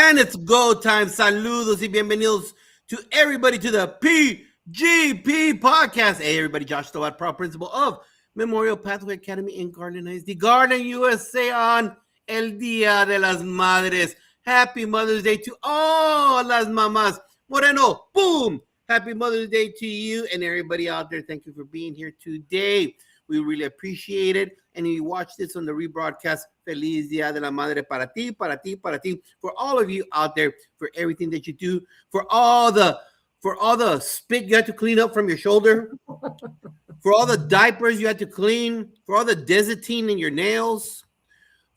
And it's go time. Saludos y bienvenidos to everybody to the PGP podcast. Hey, everybody, Josh Tovar, proud principal of Memorial Pathway Academy in Garden Heights, the Garden, USA, on El Día de las Madres. Happy Mother's Day to all las mamás. Moreno, boom! Happy Mother's Day to you and everybody out there. Thank you for being here today. We really appreciate it. And if you watch this on the rebroadcast, Feliz Día de la Madre para ti, para ti, para ti. For all of you out there, for everything that you do, for all the spit you had to clean up from your shoulder, for all the diapers you had to clean, for all the Desitin in your nails,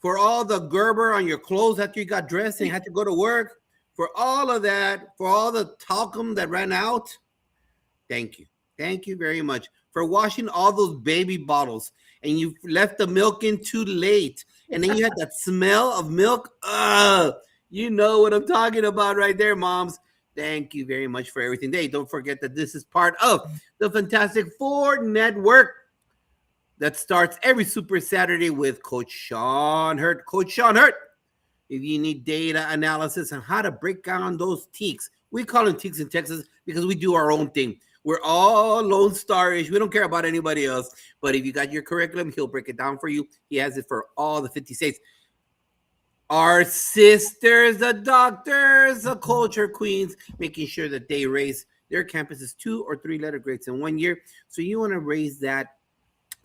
for all the Gerber on your clothes after you got dressed and you had to go to work, for all of that, for all the talcum that ran out, thank you. Thank you very much for washing all those baby bottles and you left the milk in too late. And then you had that smell of milk. You know what I'm talking about right there, moms. Thank you very much for everything. Hey, don't forget that this is part of the Fantastic Four Network that starts every Super Saturday with Coach Shawn Hurt. Coach Shawn Hurt, if you need data analysis on how to break down those teaks, we call them teaks in Texas because we do our own thing. We're all Lone Star-ish. We don't care about anybody else. But if you got your curriculum, he'll break it down for you. He has it for all the 50 states. Our sisters, the doctors, the culture queens, making sure that they raise their campuses 2 or 3 letter grades in 1 year. So you want to raise that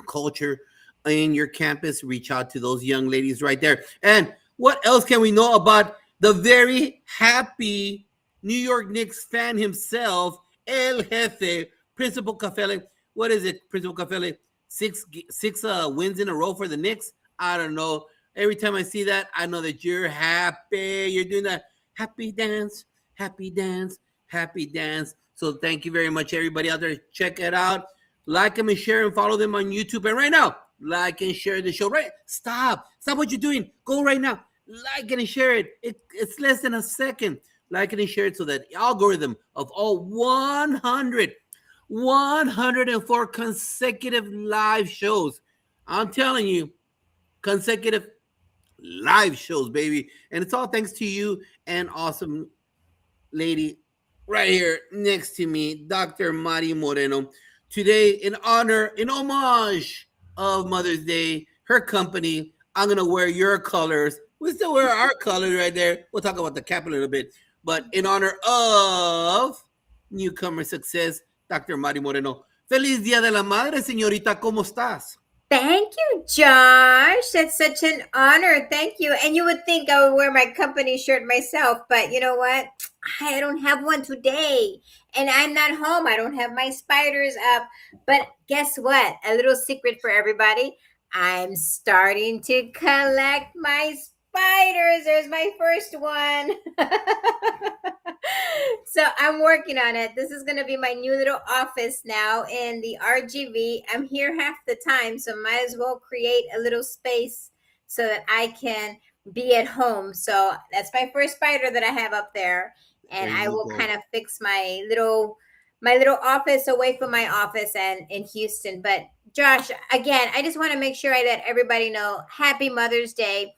culture in your campus, reach out to those young ladies right there. And what else can we know about the very happy New York Knicks fan himself, El Jefe, Principal Kafele? What is it, Principal Kafele? Six wins in a row for the Knicks? I don't know. Every time I see that, I know that you're happy. You're doing that happy dance, happy dance, happy dance. So thank you very much, everybody out there. Check it out. Like them and share and follow them on YouTube. And right now, like and share the show. Right? Stop what you're doing. Go right now. Like it and share it. It's less than a second. Like it and share it so that the algorithm of all 104 consecutive live shows. I'm telling you, consecutive live shows, baby. And it's all thanks to you and awesome lady right here next to me, Dr. Mari Moreno. Today, in homage of Mother's Day, her company, I'm going to wear your colors. We still wear our colors right there. We'll talk about the cap a little bit. But in honor of newcomer success, Dr. Mari Moreno. Feliz Día de la Madre, señorita. ¿Cómo estás? Thank you, Josh. That's such an honor. Thank you. And you would think I would wear my company shirt myself, but you know what? I don't have one today. And I'm not home. I don't have my spiders up. But guess what? A little secret for everybody. I'm starting to collect my spiders. There's my first one. So I'm working on it. This is going to be my new little office now in the RGV. I'm here half the time, so might as well create a little space so that I can be at home. So that's my first spider that I have up there. And I will kind of fix my little office away from my office and in Houston. But Josh, again, I just want to make sure I let everybody know Happy Mother's Day.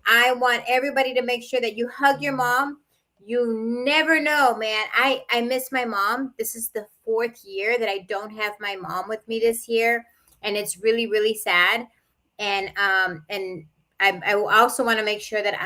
I want everybody to make sure that you hug your mom. You never know, man. I miss my mom. This is the 4th year that I don't have my mom with me this year. And it's really, really sad. And I also want to make sure that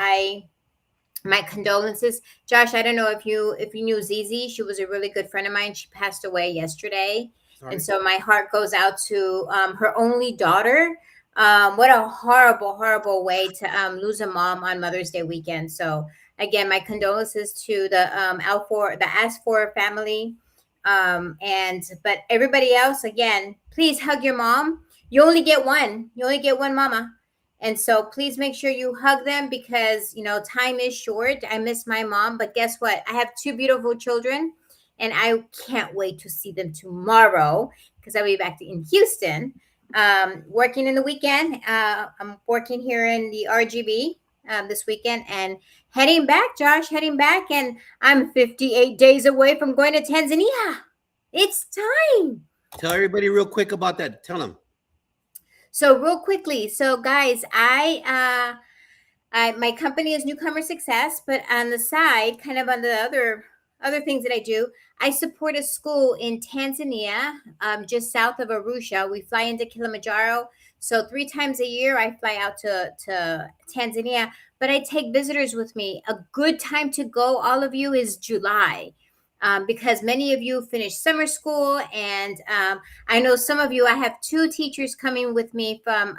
my condolences. Josh, I don't know if you knew Zizi. She was a really good friend of mine. She passed away yesterday. Sorry. And so my heart goes out to her only daughter. What a horrible, horrible way to lose a mom on Mother's Day weekend. So again, my condolences to the As4 family. But everybody else, again, please hug your mom. You only get one. You only get one mama. And so please make sure you hug them because, you know, time is short. I miss my mom. But guess what? I have 2 beautiful children. And I can't wait to see them tomorrow because I'll be back in Houston working in the weekend. I'm working here in the RGB this weekend and heading back, Josh, and I'm 58 days away from going to Tanzania. It's time. Tell everybody real quick about that. Tell them. So real quickly. So guys, I My company is Newcomer Success, but on the side, kind of on the other things that I do, I support a school in Tanzania, just south of Arusha. We fly into Kilimanjaro. So 3 times a year, I fly out to Tanzania, but I take visitors with me. A good time to go, all of you, is July. Because many of you finish summer school, and I know some of you, I have 2 teachers coming with me from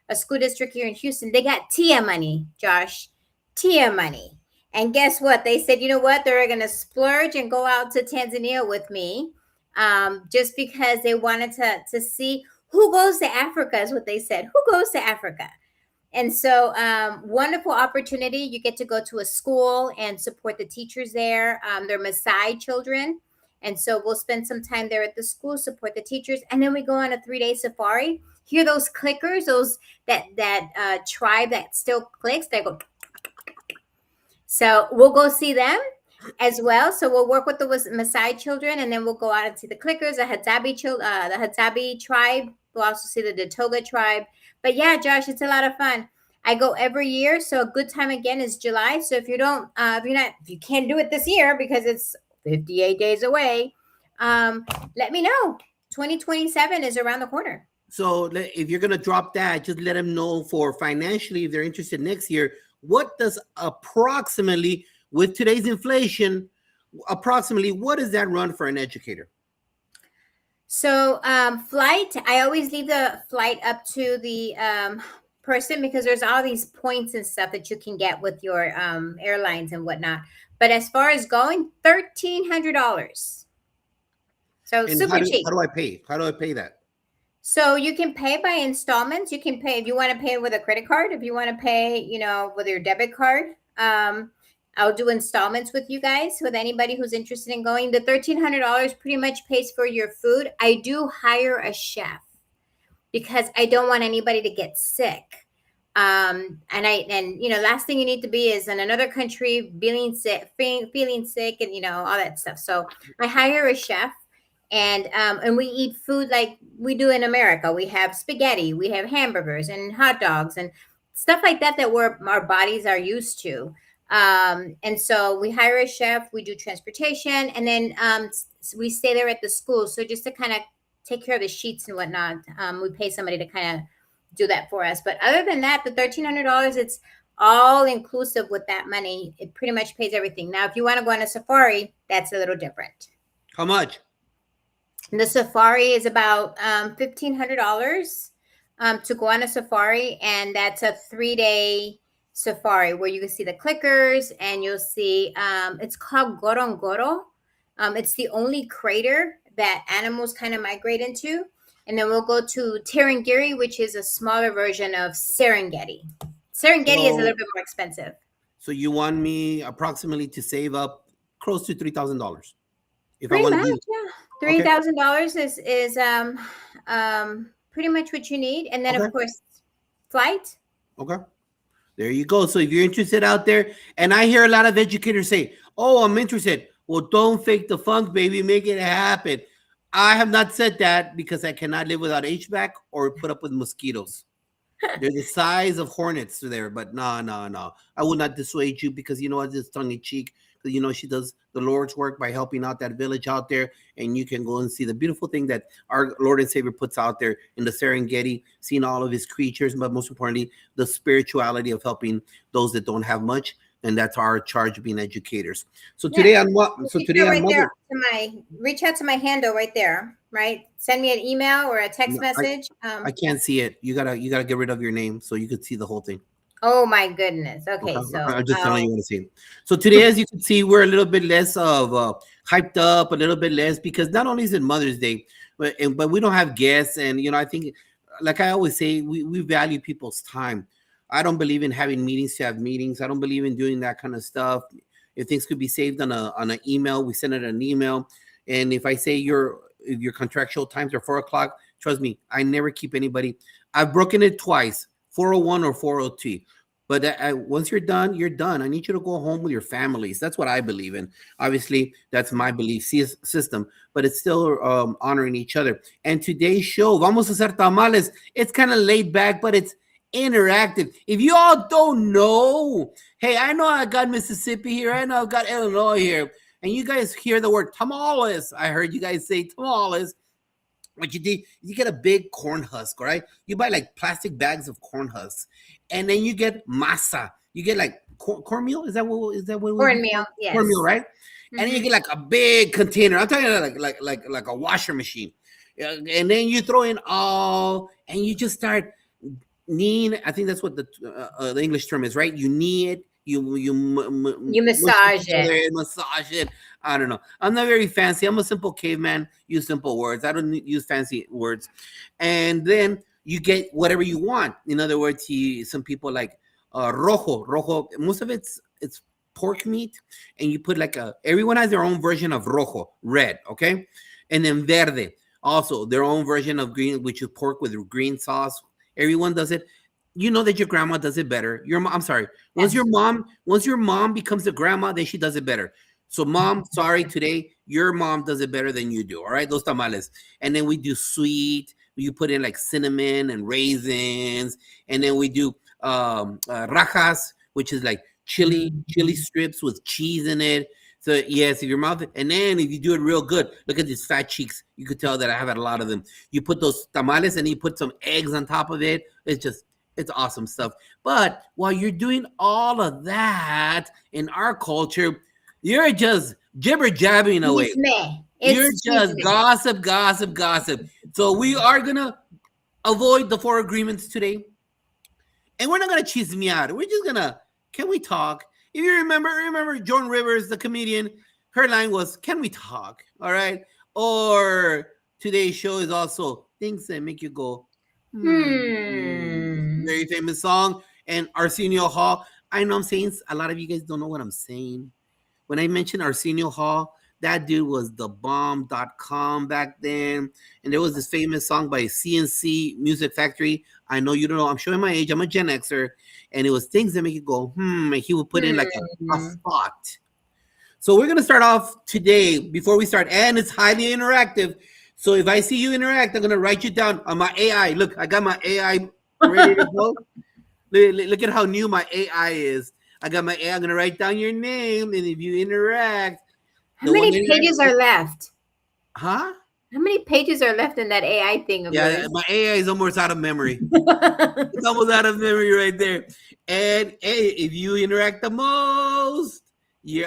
a school district here in Houston. They got TIA money, Josh, TIA money. And guess what? They said, you know what? They're going to splurge and go out to Tanzania with me, just because they wanted to see who goes to Africa, is what they said. Who goes to Africa? And so, wonderful opportunity. You get to go to a school and support the teachers there. They're Maasai children. And so we'll spend some time there at the school, support the teachers. And then we go on a 3-day safari. Hear those clickers, that tribe that still clicks. They go. So we'll go see them as well. So we'll work with the Maasai children, and then we'll go out and see the clickers, the Hadzabe tribe. We'll also see the Datoga tribe. But yeah, Josh, it's a lot of fun. I go every year, so a good time again is July. So if you can't do it this year because it's 58 days away, let me know. 2027 is around the corner. So if you're gonna drop that, just let them know for financially if they're interested next year. What does approximately, with today's inflation, what does that run for an educator? So flight, I always leave the flight up to the person, because there's all these points and stuff that you can get with your airlines and whatnot. But as far as going, $1,300. So and super cheap. How do I pay? How do I pay that? So you can pay by installments. You can pay if you want to pay with a credit card. If you want to pay, with your debit card. I'll do installments with you guys, with anybody who's interested in going. The $1,300 pretty much pays for your food. I do hire a chef because I don't want anybody to get sick. And last thing you need to be is in another country feeling sick, and all that stuff. So I hire a chef, and we eat food like we do in America. We have spaghetti, we have hamburgers and hot dogs and stuff like that our bodies are used to. And so we hire a chef, we do transportation, and then we stay there at the school. So just to kind of take care of the sheets and whatnot, we pay somebody to kind of do that for us. But other than that, the $1,300, it's all inclusive with that money. It pretty much pays everything. Now, if you want to go on a safari, that's a little different. How much? The safari is about $1,500 to go on a safari, and that's a 3-day safari where you can see the clickers, and you'll see it's called Gorongoro. It's the only crater that animals kind of migrate into. And then we'll go to Tarangire, which is a smaller version of Serengeti. Serengeti is a little bit more expensive. So you want me approximately to save up close to $3,000? Pretty much, yeah. $3,000 is pretty much what you need. And then, of course, flight. Okay. There you go. So if you're interested out there, and I hear a lot of educators say, oh, I'm interested. Well, don't fake the funk, baby. Make it happen. I have not said that because I cannot live without HVAC or put up with mosquitoes. They're the size of hornets there, but no. I will not dissuade you because you know what, it's tongue in cheek. Because she does the Lord's work by helping out that village out there, and you can go and see the beautiful thing that our Lord and Savior puts out there in the Serengeti, seeing all of his creatures, but most importantly, the spirituality of helping those that don't have much. And that's our charge of being educators. So today on what? So today on Mother. Reach out to my handle right there, right? Send me an email or a text message. I can't see it. You gotta get rid of your name so you could see the whole thing. Oh my goodness. Okay, so I'm just telling you what to see. So today, as you can see, we're a little bit less of hyped up, a little bit less, because not only is it Mother's Day, but we don't have guests, and I think, like I always say, we value people's time. I don't believe in having meetings to have meetings. I don't believe in doing that kind of stuff. If things could be saved on an email, we send it an email. And if I say your contractual times are 4:00, trust me, I never keep anybody. I've broken it twice, 4:01 or 4:02. But once you're done, you're done. I need you to go home with your families. That's what I believe in. Obviously, that's my belief system, but it's still honoring each other. And today's show, Vamos a hacer tamales. It's kind of laid back, but it's interactive. If you all don't know, hey, I know I got Mississippi here. I know I've got Illinois here. And you guys hear the word tamales. I heard you guys say tamales. What you do, you get a big corn husk, all right? You buy like plastic bags of corn husks. And then you get masa. You get like cornmeal. Is that what Cornmeal? Yes. Cornmeal, right? And then you get like a big container. I'm talking about like a washer machine. And then you throw in all, and you just start kneading. I think that's what the English term is, right? You knead it. You massage it. Massage it. I don't know. I'm not very fancy. I'm a simple caveman. Use simple words. I don't use fancy words. And then you get whatever you want. In other words, some people like rojo. Most of it's pork meat, and you put like everyone has their own version of rojo, red, okay? And then verde, also their own version of green, which is pork with green sauce. Everyone does it. You know that your grandma does it better. I'm sorry. Once your mom becomes a grandma, then she does it better. So mom, sorry, today your mom does it better than you do. All right, those tamales. And then we do sweet. You put in like cinnamon and raisins, and then we do rajas, which is like chili strips with cheese in it. So yes, if your mouth, and then if you do it real good, look at these fat cheeks. You could tell that I have had a lot of them. You put those tamales and you put some eggs on top of it. It's awesome stuff. But while you're doing all of that in our culture, you're just jibber jabbing away. You're just gossip. So we are gonna avoid the 4 agreements today, and we're not gonna chismear. We're just gonna. Can we talk? If you remember Joan Rivers, the comedian. Her line was, "Can we talk?" All right. Or today's show is also things that make you go, Very famous song. And Arsenio Hall. I know I'm saying a lot of you guys don't know what I'm saying. When I mentioned Arsenio Hall, that dude was the bomb.com back then. And there was this famous song by CNC Music Factory. I know you don't know. I'm showing my age. I'm a Gen Xer. And it was things that make you go, And he would put in like a thought. So we're going to start off today before we start. And it's highly interactive. So if I see you interact, I'm going to write you down on my AI. Look, I got my AI ready to go. Look at how new my AI is. I got my AI. I'm going to write down your name. And if you interact. How many pages are left? Huh? How many pages are left in that AI thing of yours? My AI is almost out of memory. It's almost out of memory right there. And hey, if you interact the most,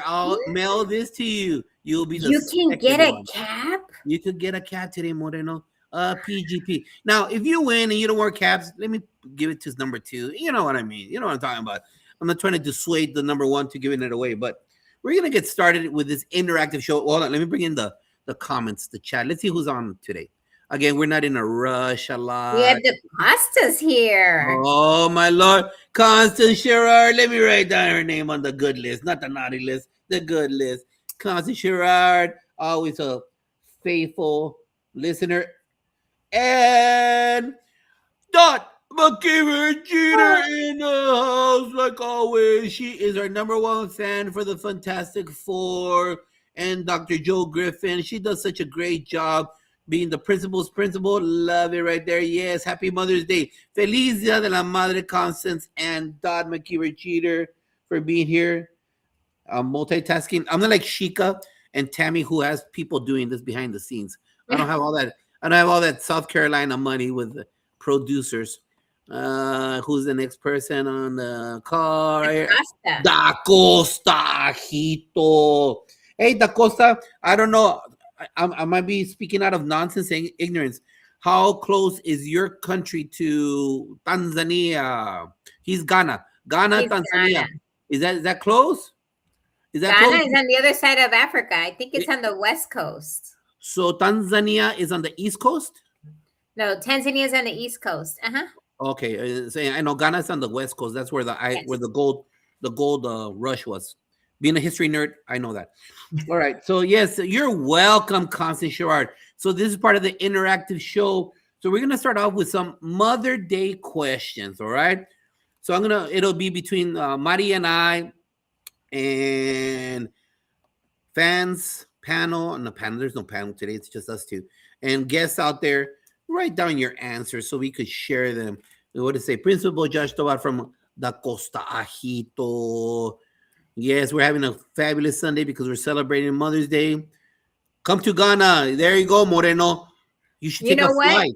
I'll mail this to you. You'll be the You can get a cap? You could get a cap today, Moreno. PGP. Now, if you win and you don't wear caps, let me give it to number 2. You know what I mean. You know what I'm talking about. I'm not trying to dissuade the number 1 to giving it away, but we're going to get started with this interactive show. Hold on. Let me bring in the comments, the chat. Let's see who's on today. Again, we're not in a rush a lot. We have the pastas here. Oh, my Lord. Constance Sherrard. Let me write down her name on the good list, not the naughty list, the good list. Constance Sherrard, always a faithful listener. And Dot McKeever Jeter in the house, like always. She is our number 1 fan for the Fantastic Four. And Dr. Joe Griffin, she does such a great job being the principal's principal. Love it right there. Yes, happy Mother's Day. Feliz Dia de la Madre, Constance and Dot McKeever Jeter for being here. Multitasking. I'm not like Sheikah and Tammy, who has people doing this behind the scenes. I don't have all that. I don't have all that South Carolina money with the producers. Who's the next person on the call? Da Costa, Hito. Hey, Da Costa, I don't know. I might be speaking out of nonsense and ignorance. How close is your country to Tanzania? He's Ghana. Tanzania. Ghana. Is that close? Ghana is on the other side of Africa. I think it's on the west coast. So Tanzania is on the east coast? No, Tanzania is on the east coast. Okay, so I know Ghana is on the west coast. That's where where the gold rush was. Being a history nerd, I know that. All right, so yes, you're welcome, Constance Sherrard. So this is part of the interactive show. So we're gonna start off with some Mother Day questions. All right. So it'll be between Mari and I, and fans panel. And the panel, there's no panel today. It's just us two and guests out there. Write down your answers so we could share them. what to say? Principal Josh Tovar from the Costa Ajito. Yes, we're having a fabulous Sunday because we're celebrating Mother's Day. Come to Ghana. There you go, Moreno. You should You take a know what? flight.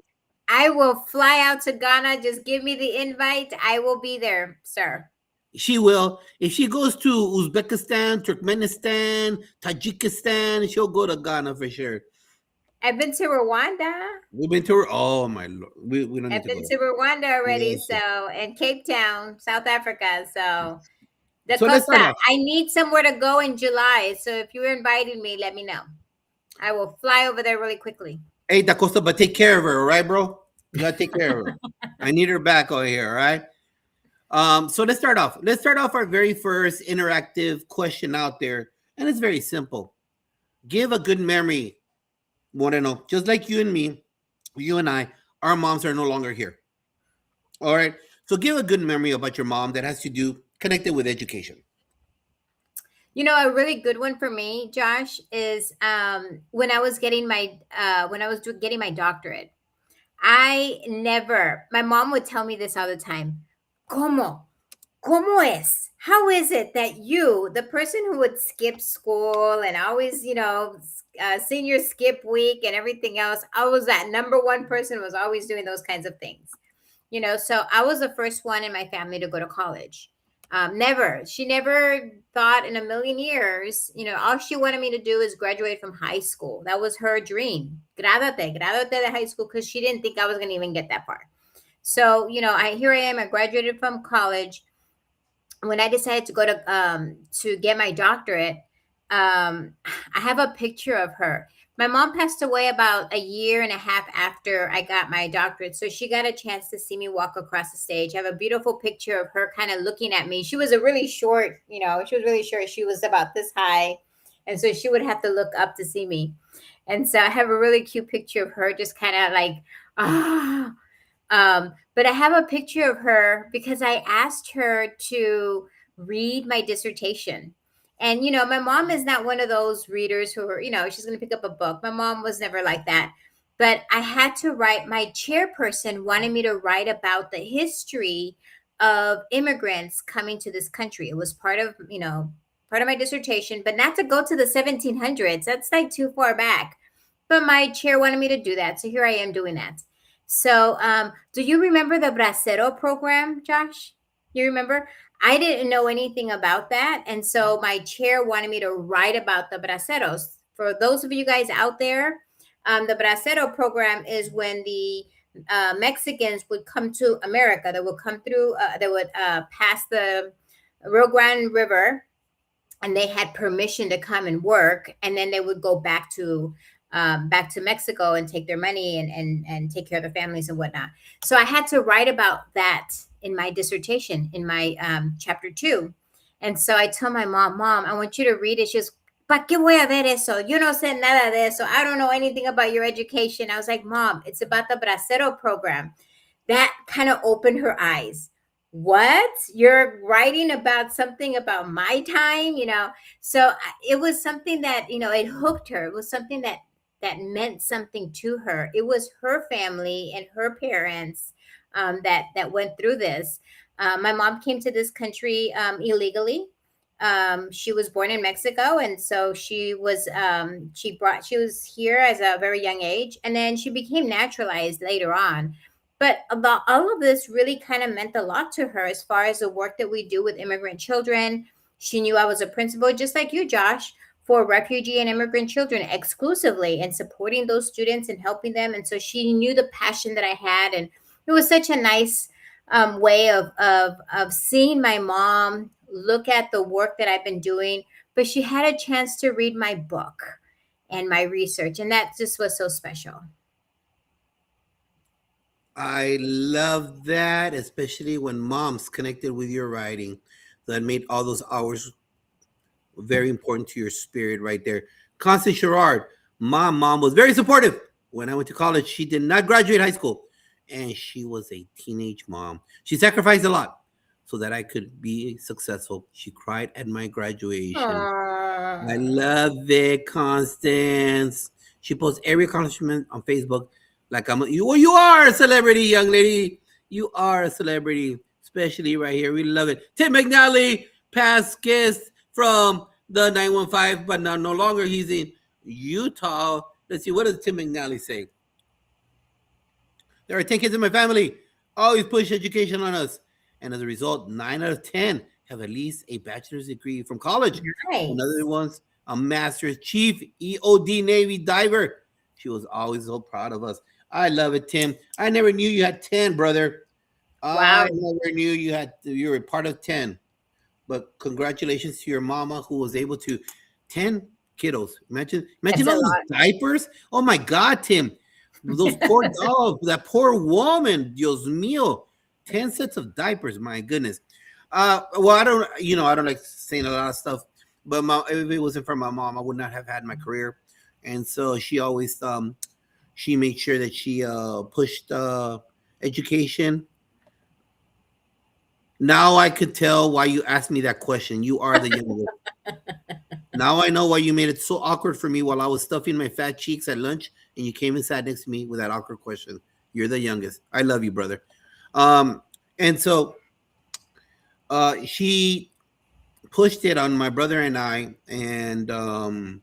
I will fly out to Ghana. Just give me the invite. I will be there, sir. She will. If she goes to Uzbekistan, Turkmenistan, Tajikistan, she'll go to Ghana for sure. I've been to Rwanda. We've been to her. Oh my lord. We don't need I've to been go. to Rwanda already. Yes. So, and Cape Town, South Africa. So, the So let's start Costa. off. I need somewhere to go in July. So, if you're inviting me, let me know. I will fly over there really quickly. Hey, Da Costa, but take care of her, all right, bro? You gotta take care of her. I need her back over here, all right? So let's start off. Let's start off our very first interactive question out there, and it's very simple. Give a good memory, Moreno. Just like you and me, you and I, our moms are no longer here. All right. So give a good memory about your mom that has to do connected with education. You know, a really good one for me, Josh, is when I was getting my getting my doctorate. My mom would tell me this all the time. ¿Cómo? ¿Cómo es? How is it that you, the person who would skip school and always, senior skip week and everything else, I was that number one person who was always doing those kinds of things. So I was the first one in my family to go to college. She never thought in a million years, all she wanted me to do is graduate from high school. That was her dream. Gráduate de high school, because she didn't think I was going to even get that far. So, here I am. I graduated from college. When I decided to go to get my doctorate, I have a picture of her. My mom passed away about a year and a half after I got my doctorate. So she got a chance to see me walk across the stage. I have a beautiful picture of her kind of looking at me. She was really short. She was about this high. And so she would have to look up to see me. And so I have a really cute picture of her just kind of like, but I have a picture of her because I asked her to read my dissertation. And, my mom is not one of those readers who are, she's going to pick up a book. My mom was never like that. But I had to write, my chairperson wanted me to write about the history of immigrants coming to this country. It was part of my dissertation, but not to go to the 1700s. That's like too far back. But my chair wanted me to do that. So here I am doing that. So do you remember the Bracero program, Josh? You remember? I didn't know anything about that. And so my chair wanted me to write about the Braceros. For those of you guys out there, the Bracero program is when the Mexicans would come to America. They would come through, they would pass the Rio Grande River, and they had permission to come and work. And then they would go back to Mexico and take their money and take care of their families and whatnot. So I had to write about that in my dissertation, in my chapter 2. And so I told my mom, I want you to read it. She goes, ¿Pa qué voy a ver eso? Yo no sé nada de eso. I don't know anything about your education. I was like, Mom, it's about the Bracero program. That kind of opened her eyes. What? You're writing about something about my time? So it was something that, it hooked her. It was something that meant something to her. It was her family and her parents that went through this. My mom came to this country illegally. She was born in Mexico, and so she was here as a very young age, and then she became naturalized later on. But all of this really kind of meant a lot to her as far as the work that we do with immigrant children. She knew I was a principal, just like you, Josh, for refugee and immigrant children exclusively, and supporting those students and helping them. And so she knew the passion that I had, and it was such a nice way of seeing my mom look at the work that I've been doing. But she had a chance to read my book and my research, and that just was so special. I love that, especially when mom's connected with your writing. That made all those hours very important to your spirit right there. Constance Sherrard, mom was very supportive. When I went to college, she did not graduate high school, and she was a teenage mom. She sacrificed a lot so that I could be successful. She cried at my graduation. I love it, Constance. She posts every accomplishment on Facebook. Like you are a celebrity, young lady. You are a celebrity, especially right here. We love it. Tim McNally, past guest from the 915, but now no longer. He's in Utah. Let's see, what does Tim McNally say? There are 10 kids in my family. Always push education on us. And as a result, 9 out of 10 have at least a bachelor's degree from college. Nice. Another one's a master's chief EOD Navy diver. She was always so proud of us. I love it, Tim. I never knew you had 10, brother. Wow. I never knew you were a part of 10. But congratulations to your mama who was able to 10 kiddos. Imagine That's all a those lot. diapers. Oh my God, Tim. Those poor dogs, that poor woman, Dios mío. 10 sets of diapers, my goodness. Well, I don't like saying a lot of stuff, but if it wasn't for my mom, I would not have had my career. And so she always she made sure that she pushed education. Now I could tell why you asked me that question. You are the youngest. Now I know why you made it so awkward for me while I was stuffing my fat cheeks at lunch, and you came and sat next to me with that awkward question. You're the youngest. I love you, brother. And so she pushed it on my brother and I, and I'm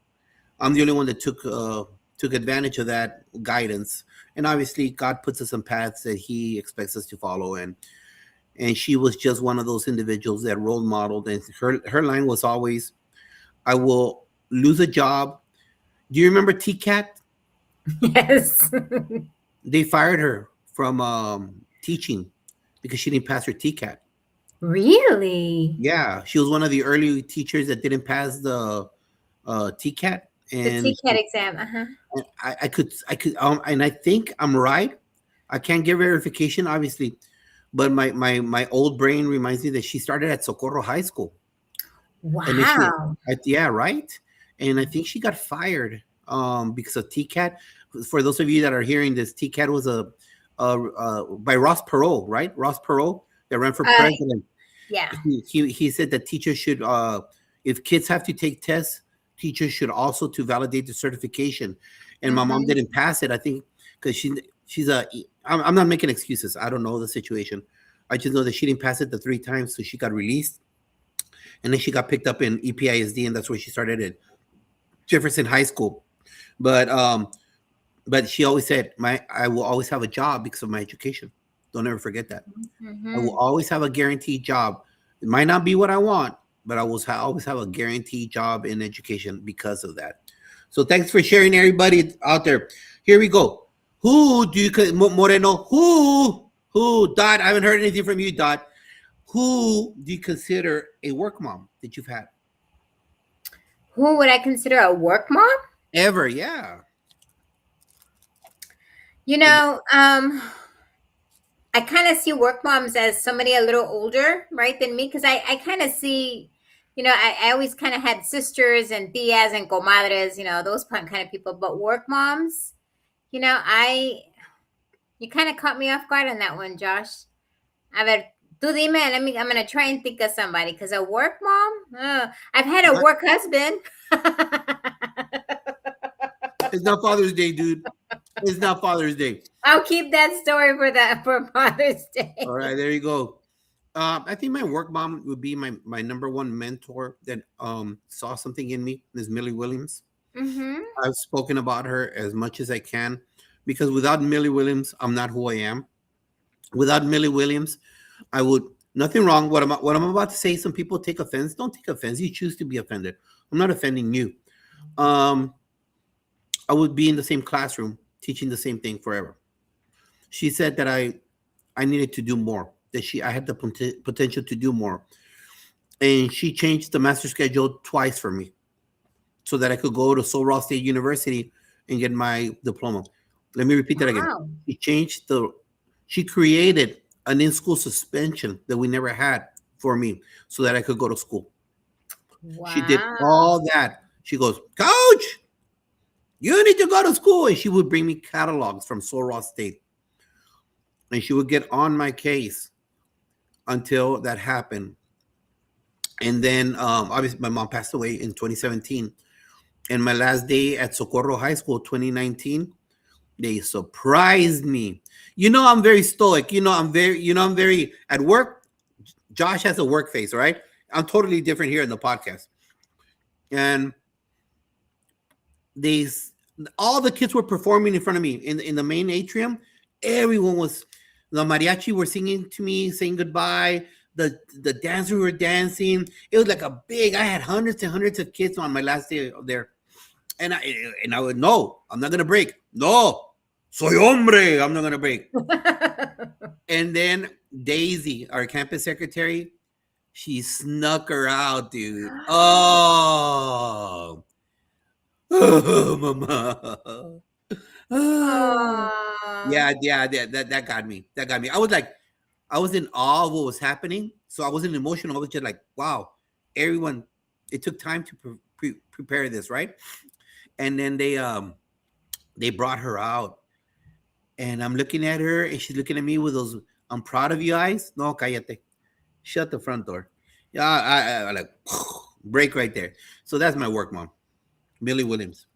the only one that took advantage of that guidance. And obviously, God puts us on paths that He expects us to follow. And she was just one of those individuals that role modeled. And her line was always, "I will lose a job." Do you remember T-Cat? Yes. They fired her from teaching because she didn't pass her T-Cat. Really? Yeah, she was one of the early teachers that didn't pass the T-Cat. And The TCAT exam. Uh-huh. I could, and I think I'm right. I can't get verification, obviously, but my old brain reminds me that she started at Socorro High School. And Wow. yeah, right. And I think she got fired because of TCAT. For those of you that are hearing this, TCAT was by Ross Perot, right? Ross Perot that ran for president. Yeah. He said that teachers should, if kids have to take tests, teachers should also to validate the certification. And my mom didn't pass it, I think, because I'm not making excuses. I don't know the situation. I just know that she didn't pass it the 3 times, so she got released. And then she got picked up in EPISD, and that's where she started at Jefferson High School. But she always said, I will always have a job because of my education. Don't ever forget that. I will always have a guaranteed job. It might not be what I want, but I will always have a guaranteed job in education because of that. So thanks for sharing, everybody out there. Here we go. Who do you, Moreno, who, Dot, I haven't heard anything from you, Dot. Who do you consider a work mom that you've had? Who would I consider a work mom? Ever, yeah. You know, I kind of see work moms as somebody a little older, right, than me, because I kind of see, I always kind of had sisters and tias and comadres, those kind of people. But work moms, you kind of caught me off guard on that one, Josh. A ver, tú dime, I'm going to try and think of somebody, because a work mom, I've had a work husband. It's not Father's Day, dude. It's not Father's Day. I'll keep that story for Father's Day. All right, there you go. I think my work mom would be my number one mentor that saw something in me, Ms. Millie Williams. I've spoken about her as much as I can, because without Millie Williams, I'm not who I am. Without Millie Williams, I would, nothing wrong. What I'm about to say, some people take offense. Don't take offense. You choose to be offended. I'm not offending you. I would be in the same classroom teaching the same thing forever. She said that I needed to do more, that I had the potential to do more. And she changed the master schedule twice for me so that I could go to Sul State University and get my diploma. Let me repeat that again. She created an in-school suspension that we never had for me so that I could go to school. Wow. She did all that. She goes, "Coach, you need to go to school." And she would bring me catalogs from Sul State. And she would get on my case until that happened. And then, obviously, my mom passed away in 2017. And my last day at Socorro High School, 2019, They surprised me. I'm very stoic. I'm very at work. Josh has a work face, right? I'm totally different here in the podcast. And these all the kids were performing in front of me in the main atrium. Everyone was the mariachi were singing to me, saying goodbye. The dancers were dancing. It was like a big. I had hundreds and hundreds of kids on my last day there, and I would no, I'm not gonna break. No, soy hombre. I'm not gonna break. And then Daisy, our campus secretary, she snuck her out, dude. Oh, oh, mama. Oh. Oh. Yeah. That got me. That got me. I was in awe of what was happening. So I wasn't emotional. I was just like, wow, everyone. It took time to prepare this, right? And then they brought her out, and I'm looking at her, and she's looking at me with those "I'm proud of you" eyes. No, cállate. Shut the front door. Yeah, I like break right there. So that's my work mom, Millie Williams.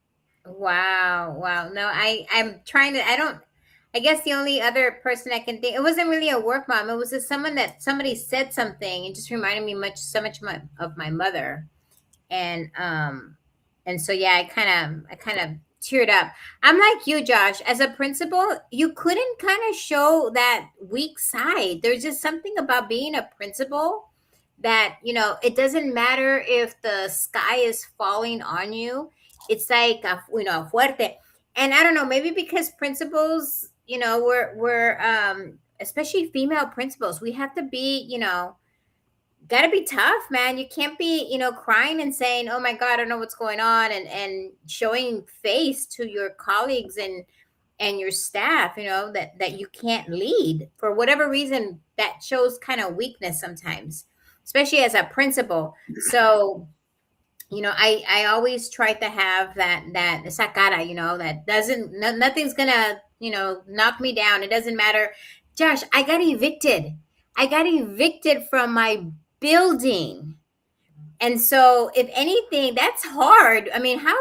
Wow, wow. No, I'm trying to. I guess the only other person I can think, it wasn't really a work mom. It was just someone that somebody said something. It just reminded me so much of my mother, and so yeah, I kind of teared up. I'm like you, Josh. As a principal, you couldn't kind of show that weak side. There's just something about being a principal that it doesn't matter if the sky is falling on you. It's like fuerte. And I don't know, maybe because principals, we're especially female principals, we have to be, got to be tough, man. You can't be, crying and saying, "Oh my God, I don't know what's going on," and showing face to your colleagues and your staff, that you can't lead for whatever reason. That shows kind of weakness sometimes, especially as a principal. So I always try to have that esa cara, that doesn't nothing's gonna knock me down. It doesn't matter. Josh, I got evicted. I got evicted from my building. And so if anything, that's hard. I mean, how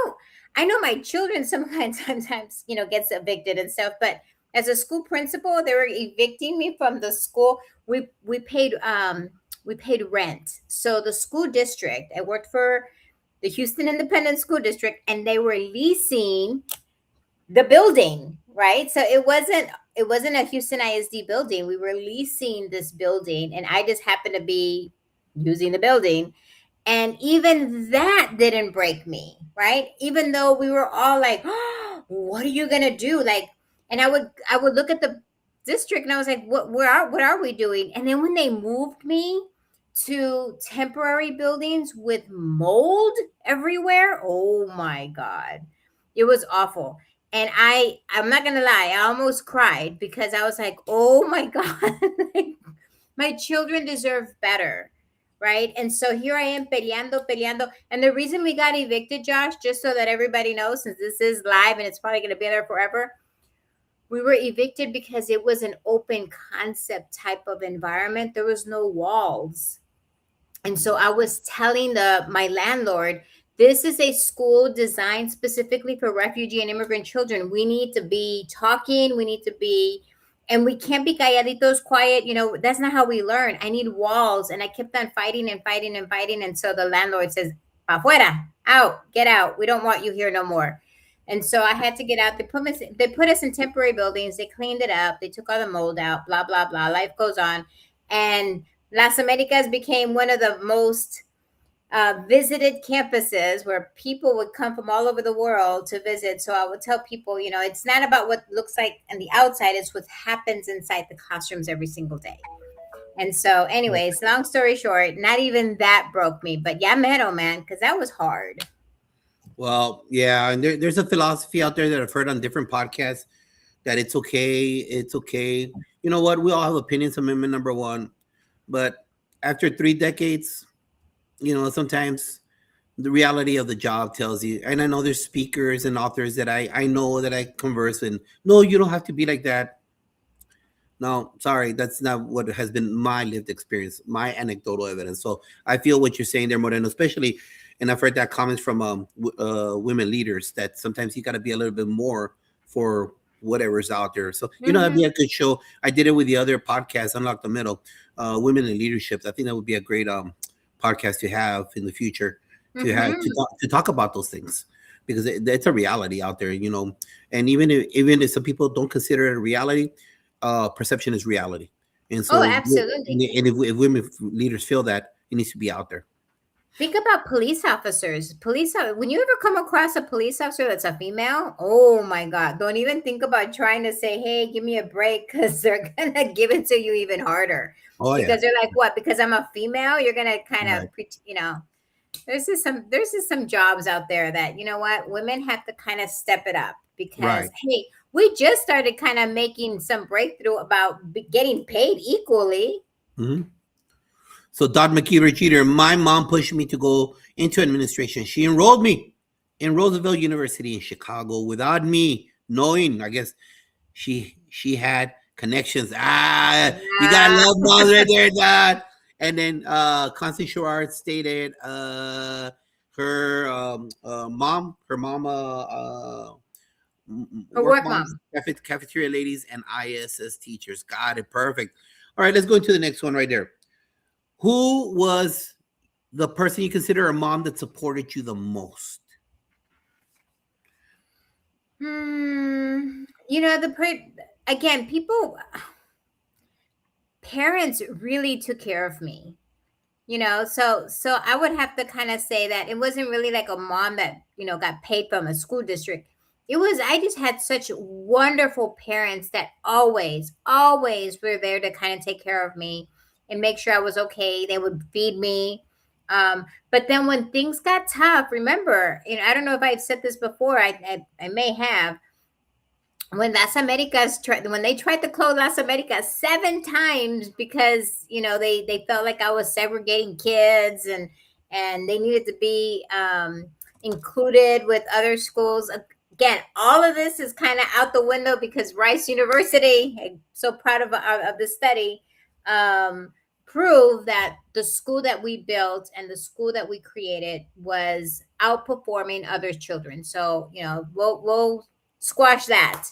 I know my children sometimes gets evicted and stuff, but as a school principal, they were evicting me from the school. We paid rent. So the school district, I worked for the Houston Independent School District, and they were leasing the building, right? So it wasn't a Houston ISD building. We were leasing this building, and I just happened to be using the building. And even that didn't break me, right? Even though we were all like, oh, what are you gonna do? Like, and I would look at the district and I was like, what are we doing? And then when they moved me to temporary buildings with mold everywhere, oh my God. It was awful. And I'm not gonna lie, I almost cried because I was like, oh my God, like, my children deserve better. Right. And so here I am peleando. And the reason we got evicted, Josh, just so that everybody knows, since this is live and it's probably going to be there forever, we were evicted because it was an open concept type of environment. There was no walls. And so I was telling my landlord, this is a school designed specifically for refugee and immigrant children. We need to be talking. And we can't be calladitos, quiet. That's not how we learn. I need walls. And I kept on fighting and fighting and fighting. And so the landlord says, "Pa fuera, out, get out. We don't want you here no more." And so I had to get out. They put us in temporary buildings. They cleaned it up. They took all the mold out, blah, blah, blah. Life goes on. And Las Americas became one of the most visited campuses where people would come from all over the world to visit. So I would tell people, it's not about what looks like on the outside, it's what happens inside the classrooms every single day. And so, anyways, long story short, not even that broke me, but yeah, mero, man, because that was hard. Well, yeah, and there's a philosophy out there that I've heard on different podcasts that it's okay. It's okay. You know what? We all have opinions. Amendment number one, but after 3 decades, sometimes the reality of the job tells you. And I know there's speakers and authors that I know that I converse with. No, you don't have to be like that. No, sorry, that's not what has been my lived experience, my anecdotal evidence. So I feel what you're saying there, Moreno, especially, and I've heard that comments from women leaders that sometimes you got to be a little bit more for whatever's out there. So that'd be Mm-hmm. a good show. I did it with the other podcast, Unlock the Middle, Women in Leadership. I think that would be a great podcast to have in the future to have Mm-hmm. to talk about those things, because it's a reality out there. And even if some people don't consider it a reality, perception is reality. And Oh, so, absolutely. and if women leaders feel that, it needs to be out there. Think about police officers. When you ever come across a police officer that's a female, oh my God, don't even think about trying to say, hey, give me a break, because they're going to give it to you even harder. Oh yeah, Because they're like, what? Because I'm a female, you're going to kind of, right, there's just some jobs out there that, you know what, women have to kind of step it up, because, right. hey, we just started kind of making some breakthrough about getting paid equally. Hmm. So, Dot McKeever Cheater, my mom pushed me to go into administration. She enrolled me in Roosevelt University in Chicago without me knowing. I guess she had connections. You gotta Yeah. love moms right there, Dot. And then Constance Sherrard stated her mama Her work work moms, mom. cafeteria ladies, and ISS teachers. Got it, perfect. All right, let's go into the next one right there. Who was the person you consider a mom that supported you the most? Again, parents really took care of me. So I would have to kind of say that it wasn't really like a mom that got paid from a school district. I just had such wonderful parents that always were there to kind of take care of me and make sure I was okay. They would feed me. But then when things got tough, remember, I don't know if I've said this before, I may have. When when they tried to close Las Americas 7 times, because they felt like I was segregating kids, and they needed to be included with other schools. Again, all of this is kind of out the window, because Rice University, I'm so proud of the study, um, proved that the school that we built and the school that we created was outperforming other children. So we'll squash that.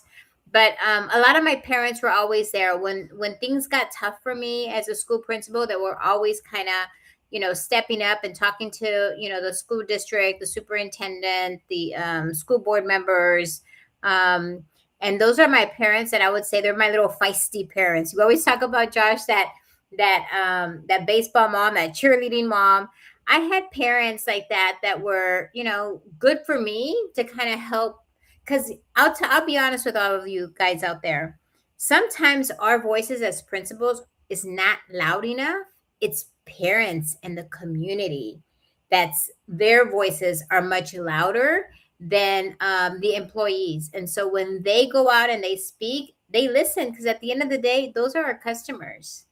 But a lot of my parents were always there when things got tough for me as a school principal. They were always kind of stepping up and talking to the school district, the superintendent, the school board members. And those are my parents that I would say they're my little feisty parents. You always talk about, Josh, that baseball mom, that cheerleading mom. I had parents like that were good for me to kind of help. Because I'll be honest with all of you guys out there. Sometimes our voices as principals is not loud enough. It's parents and the community that's their voices are much louder than the employees. And so when they go out and they speak, they listen, because at the end of the day, those are our customers.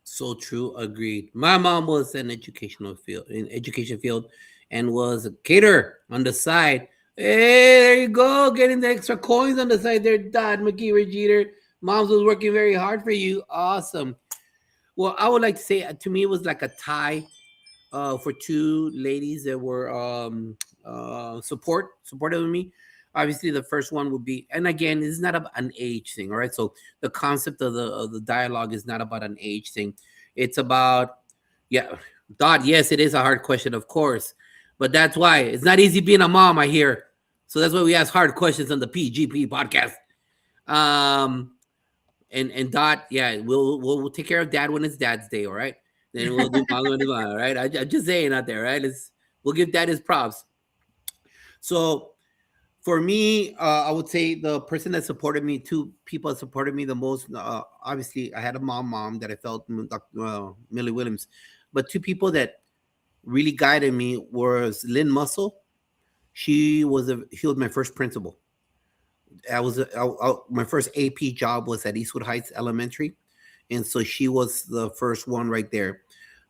So true, agreed. My mom was in education field, and was a caterer on the side. Hey, there you go, getting the extra coins on the side there, Dad McKeever Jeter. Mom's was working very hard for you. Awesome. Well, I would like to say, to me, it was like a tie for two ladies that were supportive of me. Obviously, the first one would be, and again, this is not an age thing, all right? So the concept of the dialogue is not about an age thing. It's about, yeah, Dot. Yes, it is a hard question, of course, but that's why it's not easy being a mom. I hear, so that's why we ask hard questions on the PGP podcast. Um, and Dot, yeah, we'll take care of Dad when it's Dad's day, all right? Then we'll do mom when it's mom, all right? I'm just saying out there, right? We'll give Dad his props. So for me, I would say the person that supported me, two people that supported me the most. Obviously, I had a mom that I felt, Millie Williams, but two people that really guided me was Lynn Muscle. She was my first principal. My first AP job was at Eastwood Heights Elementary, and so she was the first one right there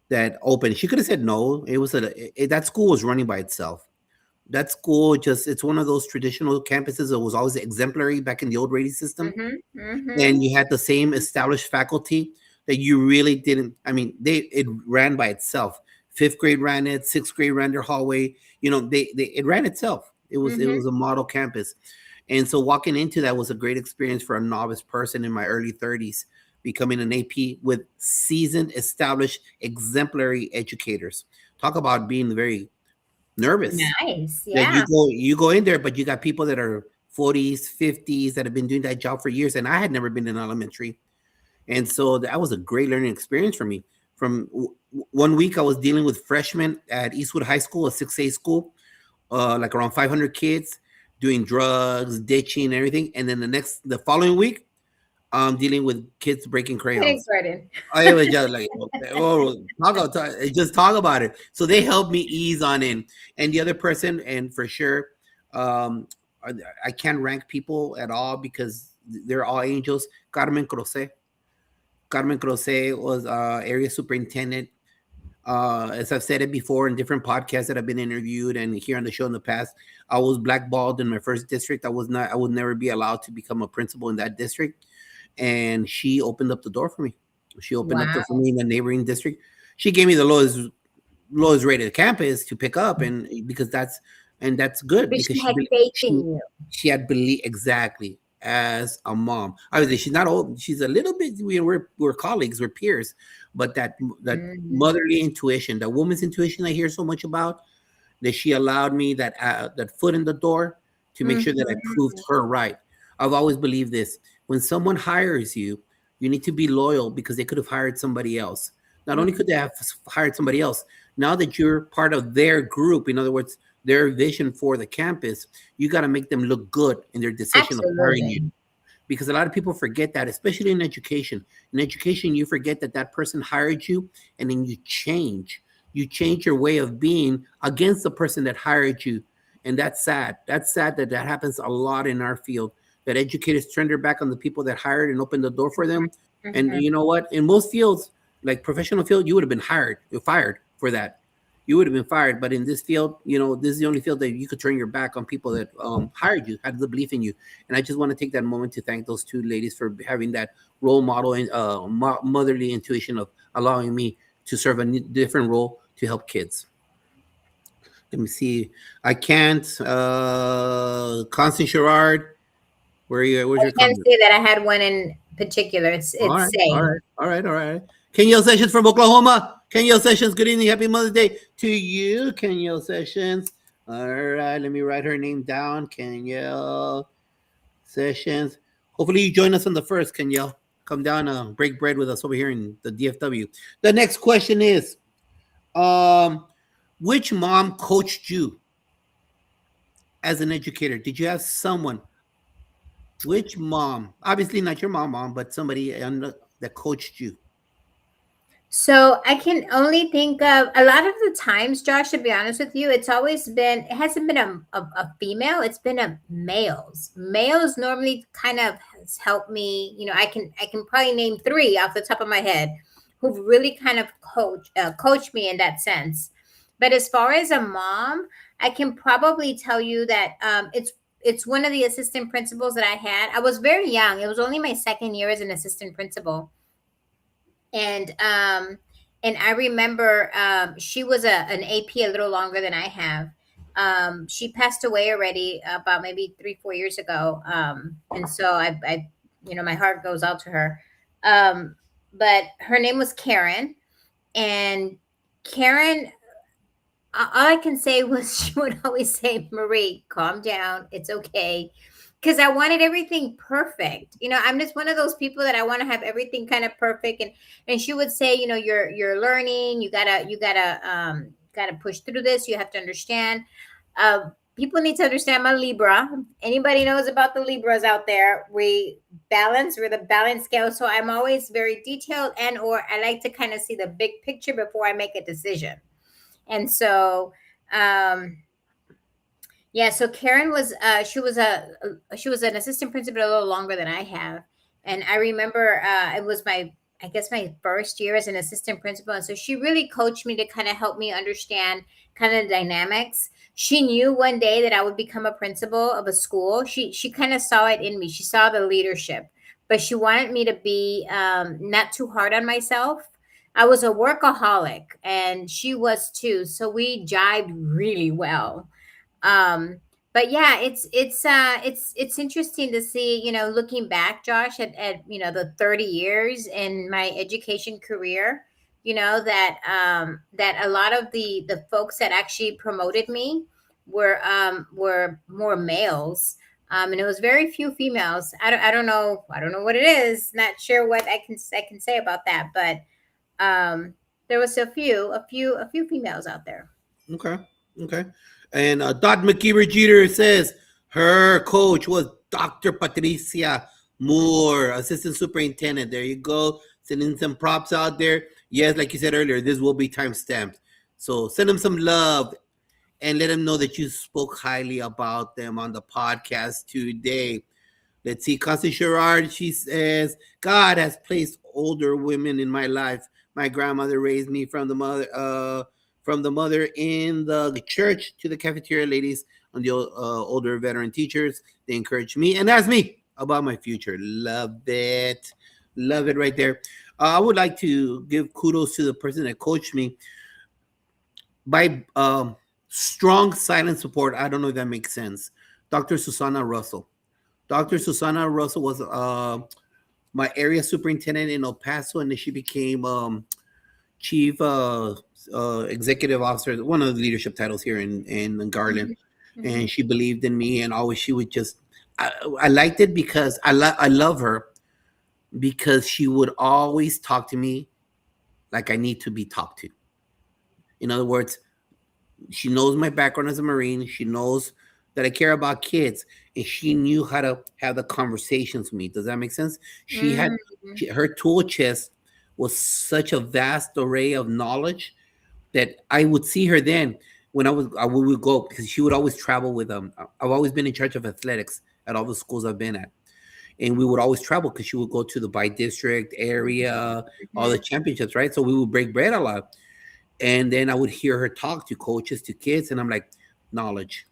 that opened. She could have said no. That school was running by itself. That school it's one of those traditional campuses that was always exemplary back in the old rating system, Mm-hmm. Mm-hmm. and you had the same established faculty that you really didn't. I mean, it ran by itself. Fifth grade ran it, sixth grade ran their hallway. It ran itself. It was Mm-hmm. a model campus, And so walking into that was a great experience for a novice person in my early 30s, becoming an AP with seasoned, established, exemplary educators. Talk about being very nervous Nice. that Yeah. you go in there, but you got people that are 40s, 50s that have been doing that job for years, and I had never been in elementary, and so that was a great learning experience for me. From one week, I was dealing with freshmen at Eastwood High School, a 6A school, like around 500 kids doing drugs, ditching, and everything. And then the following week, I'm dealing with kids breaking crayons. Kindergarten. I was just like, okay, oh, just talk about it. So they helped me ease on in. And the other person, and for sure, um, I can't rank people at all because they're all angels. Carmen Croce. Carmen Croce was area superintendent. As I've said it before in different podcasts that I've been interviewed and here on the show in the past, I was blackballed in my first district. I would never be allowed to become a principal in that district. And she opened up the door for me. She opened up the door for Wow. me in the neighboring district. She gave me the lowest rated campus to pick up, and because that's good But because she had faith in you. she had belief exactly as a mom. Obviously, she's not old. She's a little bit. We're colleagues, we're peers, but that Mhm. motherly intuition, that woman's intuition I hear so much about, that she allowed me that foot in the door to make sure that I proved Mhm. her right. I've always believed this. When someone hires you, you need to be loyal because they could have hired somebody else. Not only could they have hired somebody else, now that you're part of their group, in other words, their vision for the campus, you got to make them look good in their decision of hiring you, Absolutely. because a lot of people forget that, especially in education. In education, you forget that that person hired you, and then you change. You change your way of being against the person that hired you, and that's sad. That's sad that that happens a lot in our field. That educators turn their back on the people that hired and opened the door for them. And Mhm. you know what? In most fields, like professional field, you would have been fired for that. You would have been fired. But in this field, this is the only field that you could turn your back on people that hired you, had the belief in you. And I just want to take that moment to thank those two ladies for having that role model and motherly intuition of allowing me to serve a different role to help kids. Let me see. I can't. Constant Gerard, where's I your can't comment? say that I had one in particular. All It's right, all same. right, all right, all right. Kenyo Sessions from Oklahoma. Kenyo Sessions, good evening. Happy Mother's Day to you, Kenyo Sessions. All right, let me write her name down. Kenyo Sessions. Hopefully you join us on the first, Kenyo. Come down, break bread with us over here in the DFW. The next question is, um, which mom coached you as an educator? Did you have someone? Which mom? Obviously not your mom, but somebody that coached you. So I can only think of a lot of the times, Josh, to be honest with you, it hasn't been a female, it's been a males. Males normally kind of has helped me. I can probably name three off the top of my head who've really kind of coached me in that sense. But as far as a mom, I can probably tell you that it's one of the assistant principals that I had. I was very young. It was only my second year as an assistant principal, and I remember she was an AP a little longer than I have. She passed away already about maybe 3 4 years ago, and so my heart goes out to her. Um, but her name was Karen, and Karen, all I can say was she would always say, "Marie, calm down. It's okay." Because I wanted everything perfect. I'm just one of those people that I want to have everything kind of perfect. And she would say, you're learning. You gotta push through this. You have to understand. Uh, People need to understand my Libra. Anybody knows about the Libras out there? We're the balance scale. So I'm always very detailed, or I like to kind of see the big picture before I make a decision. And so, um, yeah, so Karen was she was an assistant principal a little longer than I have, and I remember it was I guess my first year as an assistant principal, and so she really coached me to kind of help me understand kind of the dynamics. She knew one day that I would become a principal of a school. She kind of saw it in me. She saw the leadership, but she wanted me to be not too hard on myself. I was a workaholic, and she was too, so we jived really well. um but yeah, it's interesting to see, looking back, Josh, at the 30 years in my education career, that a lot of the folks that actually promoted me were more males. And it was very few females. I don't know what it is. Not sure what I can say about that, but there was a few females out there. Okay. Okay. And Dot McKeever Jeter says her coach was Dr. Patricia Moore, assistant superintendent. There you go. Sending some props out there. Yes, like you said earlier, this will be time stamped. So send them some love and let them know that you spoke highly about them on the podcast today. Let's see, Constance Sherrard, she says, God has placed older women in my life. My grandmother raised me from the mother in the church to the cafeteria ladies and the older veteran teachers. They encourage me and ask me about my future. Love it. Love it right there. I would like to give kudos to the person that coached me by strong silent support. I don't know if that makes sense. Dr. Susanna Russell. Dr. Susanna Russell was my area superintendent in El Paso, and then she became chief executive officer, one of the leadership titles here in Garland. Mm-hmm. And she believed in me, and always she would just. I liked it because I love her because she would always talk to me like I need to be talked to. In other words, she knows my background as a Marine. She knows that I care about kids, and she knew how to have the conversations with me. Does that make sense? She had her tool chest was such a vast array of knowledge that I would see her then when we would go because she would always travel with I've always been in charge of athletics at all the schools I've been at. And we would always travel because she would go to the by district area, all the championships, right? So we would break bread a lot. And then I would hear her talk to coaches, to kids, and I'm like, knowledge.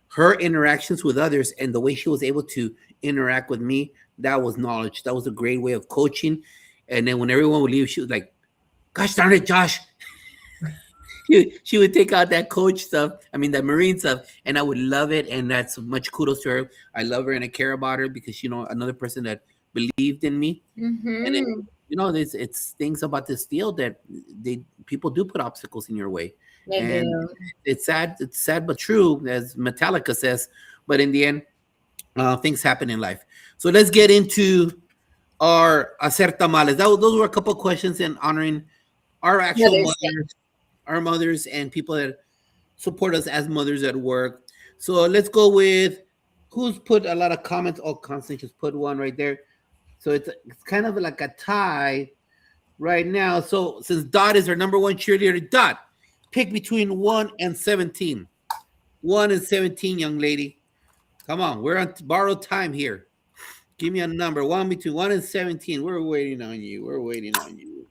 Her interactions with others and the way she was able to interact with me, that was knowledge. That was a great way of coaching. And then when everyone would leave, she was like, gosh darn it, Josh. She would take out that coach stuff, that Marine stuff, and I would love it. And that's much kudos to her. I love her and I care about her because, another person that believed in me. Mm-hmm. And then, it's things about this field that people do put obstacles in your way. They do. It's sad but true, as Metallica says. But in the end, things happen in life. So let's get into our Hacer Tamales. Those were a couple of questions in honoring our actual mothers, our mothers, and people that support us as mothers at work. So let's go with who's put a lot of comments. Oh, Constance just put one right there. So it's kind of like a tie right now. So since Dot is our number one cheerleader, Dot, pick between 1 and 17. 1 and 17, young lady. Come on, we're on borrowed time here. Give me a number. Between 1 and 17. We're waiting on you.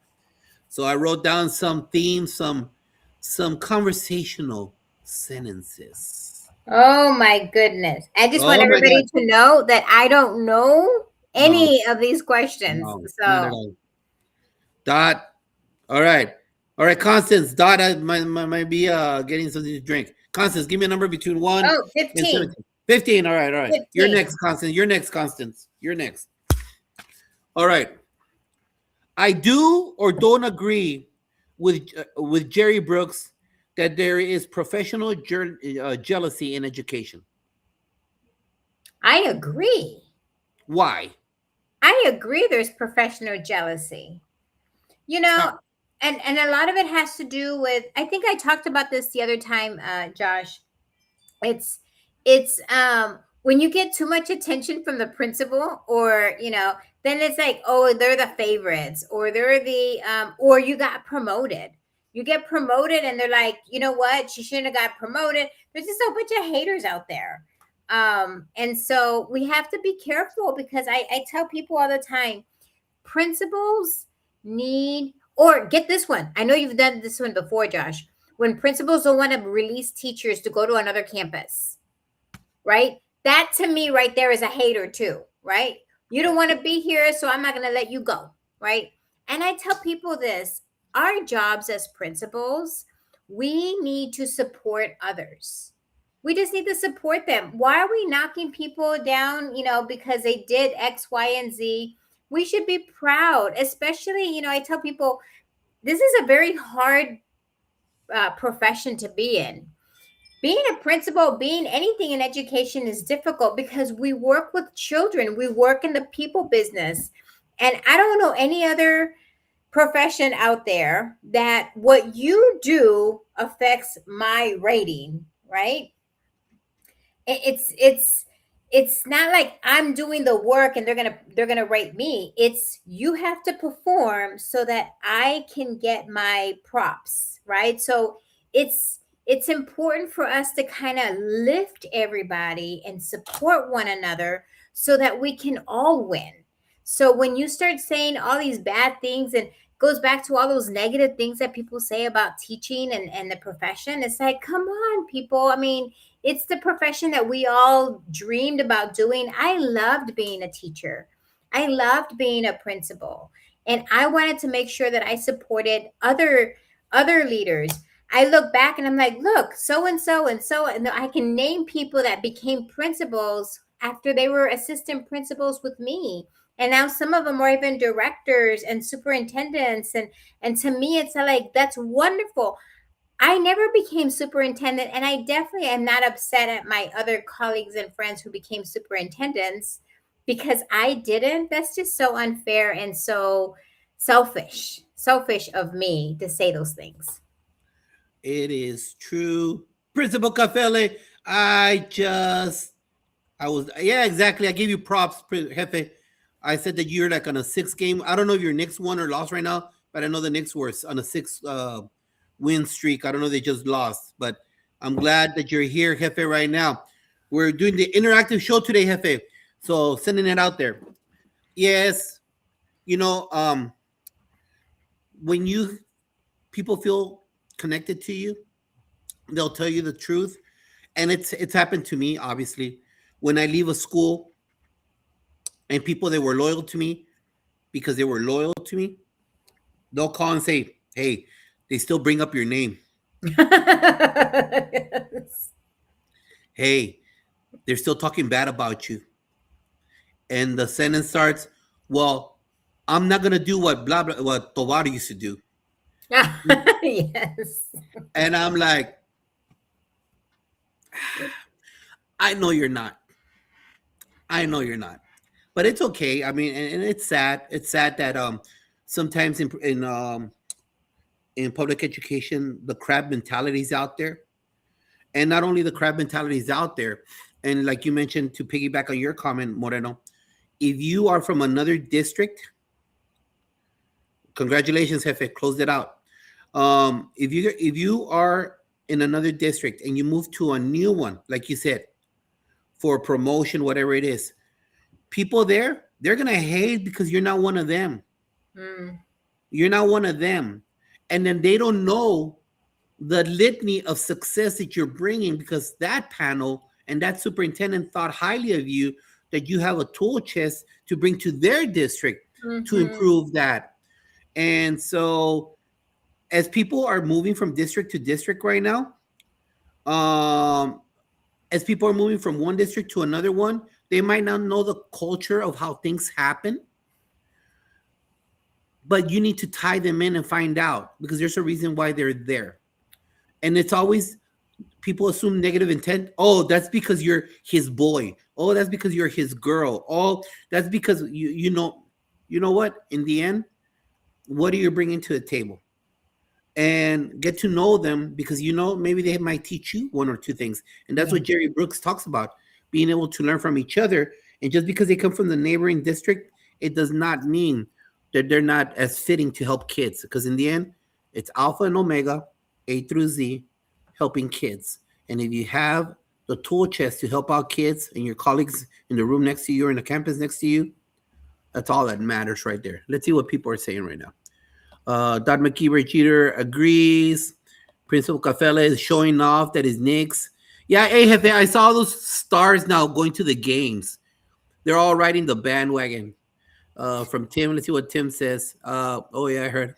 So I wrote down some themes, some conversational sentences. Oh my goodness. I just want everybody to know that I don't know any of these questions. No, not at all. Dot. All right, Constance. Dot might be getting something to drink. Constance, give me a number between 1 and 17. 15. All right. 15. You're next, Constance. You're next. All right. I do or don't agree with Jerry Brooks that there is professional jealousy in education. I agree. Why? I agree there's professional jealousy. And a lot of it has to do with, I think I talked about this the other time, Josh. It's when you get too much attention from the principal, or then it's like, oh, they're the favorites, or they're the or you got promoted. You get promoted and they're like, you know what, she shouldn't have got promoted. There's just a bunch of haters out there. And so we have to be careful, because I tell people all the time, principals need, or get this one. I know you've done this one before, Josh. When principals don't want to release teachers to go to another campus, right? That to me right there is a hater too, right? You don't want to be here, so I'm not going to let you go, right? And I tell people this, our jobs as principals, we need to support others. We just need to support them. Why are we knocking people down, because they did X, Y, and Z? We should be proud, especially, I tell people this is a very hard profession to be in. Being a principal, being anything in education is difficult because we work with children, we work in the people business. And I don't know any other profession out there that what you do affects my rating, right? It's not like I'm doing the work and they're gonna rate me. It's you have to perform so that I can get my props, right? So it's important for us to kind of lift everybody and support one another so that we can all win. So when you start saying all these bad things, and goes back to all those negative things that people say about teaching and the profession, it's like, come on, people. I mean, it's the profession that we all dreamed about doing. I loved being a teacher. I loved being a principal. And I wanted to make sure that I supported other leaders. I look back and I'm like, look, so and so and so, and I can name people that became principals after they were assistant principals with me. And now some of them are even directors and superintendents. And to me, it's like, that's wonderful. I never became superintendent, and I definitely am not upset at my other colleagues and friends who became superintendents because I didn't. That's just so unfair and so selfish of me to say those things. It is true. Principal Kafele, I was, yeah, exactly. I gave you props, Jefe. I said that you're like on a 6 game. I don't know if your Knicks won or lost right now, but I know the Knicks were on a 6 win streak. I don't know, they just lost, but I'm glad that you're here, Jefe, right now. We're doing the interactive show today, Jefe. So sending it out there. Yes, you know, when you people feel connected to you, they'll tell you the truth. And it's happened to me, obviously. When I leave a school and people that were loyal to me because they were loyal to me, they'll call and say, hey, they still bring up your name. Yes. Hey, they're still talking bad about you. And the sentence starts, well, I'm not gonna do what blah blah what Tovar used to do. Yes. And I'm like, I know you're not. I know you're not. But it's okay. I mean, and it's sad. It's sad that sometimes in public education the crab mentality is out there. And not only the crab mentality is out there, and like you mentioned, to piggyback on your comment, Moreno, if you are from another district, congratulations, Jefe, closed it out. If you are in another district and you move to a new one, like you said, for promotion, whatever it is, people there, they're gonna hate because you're not one of them. Mm. You're not one of them, and then they don't know the litany of success that you're bringing because that panel and that superintendent thought highly of you, that you have a tool chest to bring to their district to Mhm. improve that. And so as people are moving from district to district right now, um as people are moving from one district to another one, they might not know the culture of how things happen, but you need to tie them in and find out because there's a reason why they're there. And it's always, people assume negative intent. Oh, that's because you're his boy. Oh, that's because you're his girl. Oh, that's because you know what? In the end, what are you bringing to the table? And get to know them because maybe they might teach you one or two things. And that's Yeah. what Jerry Brooks talks about, being able to learn from each other. And just because they come from the neighboring district, it does not mean that they're not as fitting to help kids. Because in the end, it's Alpha and Omega, A through Z, helping kids. And if you have the tool chest to help out kids and your colleagues in the room next to you or in the campus next to you, that's all that matters right there. Let's see what people are saying right now. Dot McKeever Cheater agrees. Principal Kafele is showing off that his Knicks. Yeah, hey, Jefe, I saw those stars now going to the games. They're all riding the bandwagon. From Tim, let's see what Tim says. Oh, yeah, I heard.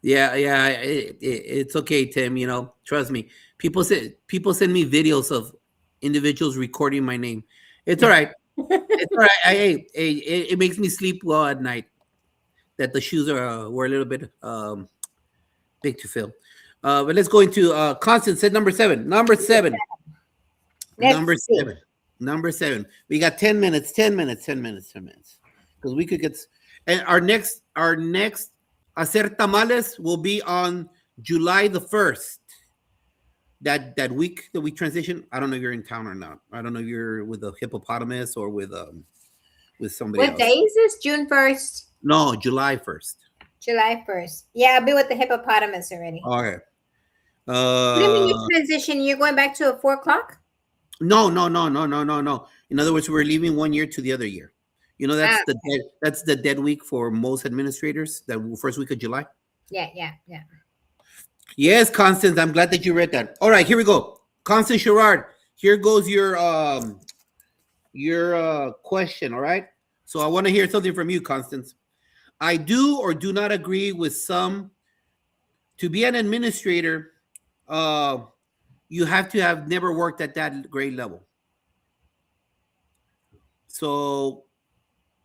Yeah. It's okay, Tim. Trust me. People send me videos of individuals recording my name. It's all right. It's all right. It makes me sleep well at night. That the shoes were a little bit big to fill. But let's go into Constance said number seven. Number seven. Number Let's see. seven. Number seven. We got 10 minutes. 10 minutes. 10 minutes. 10 minutes. Because we could get. And our next Hacer Tamales will be on July the 1st. That week that we transition. I don't know if you're in town or not. I don't know if you're with the hippopotamus or with somebody What else. day is this? June 1st? No, July 1st. July 1st. Yeah, I'll be with the hippopotamus already. Okay. What do you mean you transition? You're going back to a 4 o'clock? No. In other words, we're leaving one year to the other year. That's the dead week for most administrators. That first week of July. Yeah. Yes, Constance. I'm glad that you read that. All right, here we go. Constance Gerard. Here goes your question. All right. So I want to hear something from you, Constance. I do or do not agree with some. To be an administrator, you have to have never worked at that grade level. So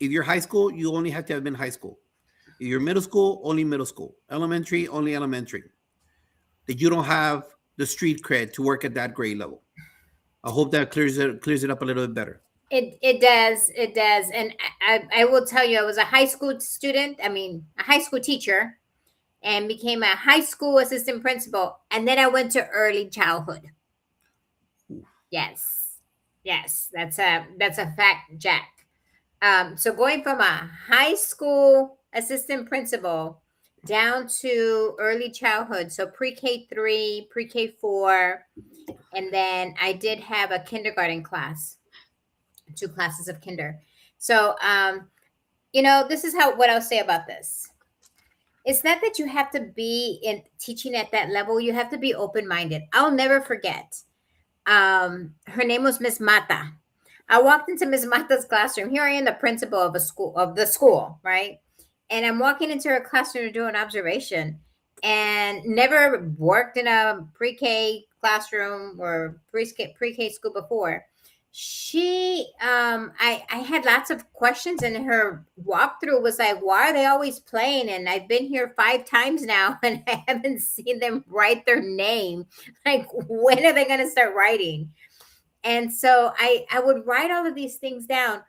if you're high school, you only have to have been high school. If you're middle school, only middle school. Elementary, only elementary. That you don't have the street cred to work at that grade level. I hope that clears it up a little bit better. It does. And I will tell you, I was a high school student. I mean, a high school teacher, and became a high school assistant principal. And then I went to early childhood. Yes. That's a fact, Jack. So going from a high school assistant principal down to early childhood, so pre-K 3, pre-K 4, and then I did have a kindergarten class, 2 classes of kinder. So, this is what I'll say about this. It's not that you have to be in teaching at that level. You have to be open-minded. I'll never forget. Her name was Miss Mata. I walked into Miss Mata's classroom. Here I am, the principal of the school, right? And I'm walking into her classroom to do an observation, and never worked in a pre-K classroom or pre-K school before. I had lots of questions, and her walkthrough was like, why are they always playing? And I've been here 5 times now, and I haven't seen them write their name. Like, when are they going to start writing? And so I would write all of these things down.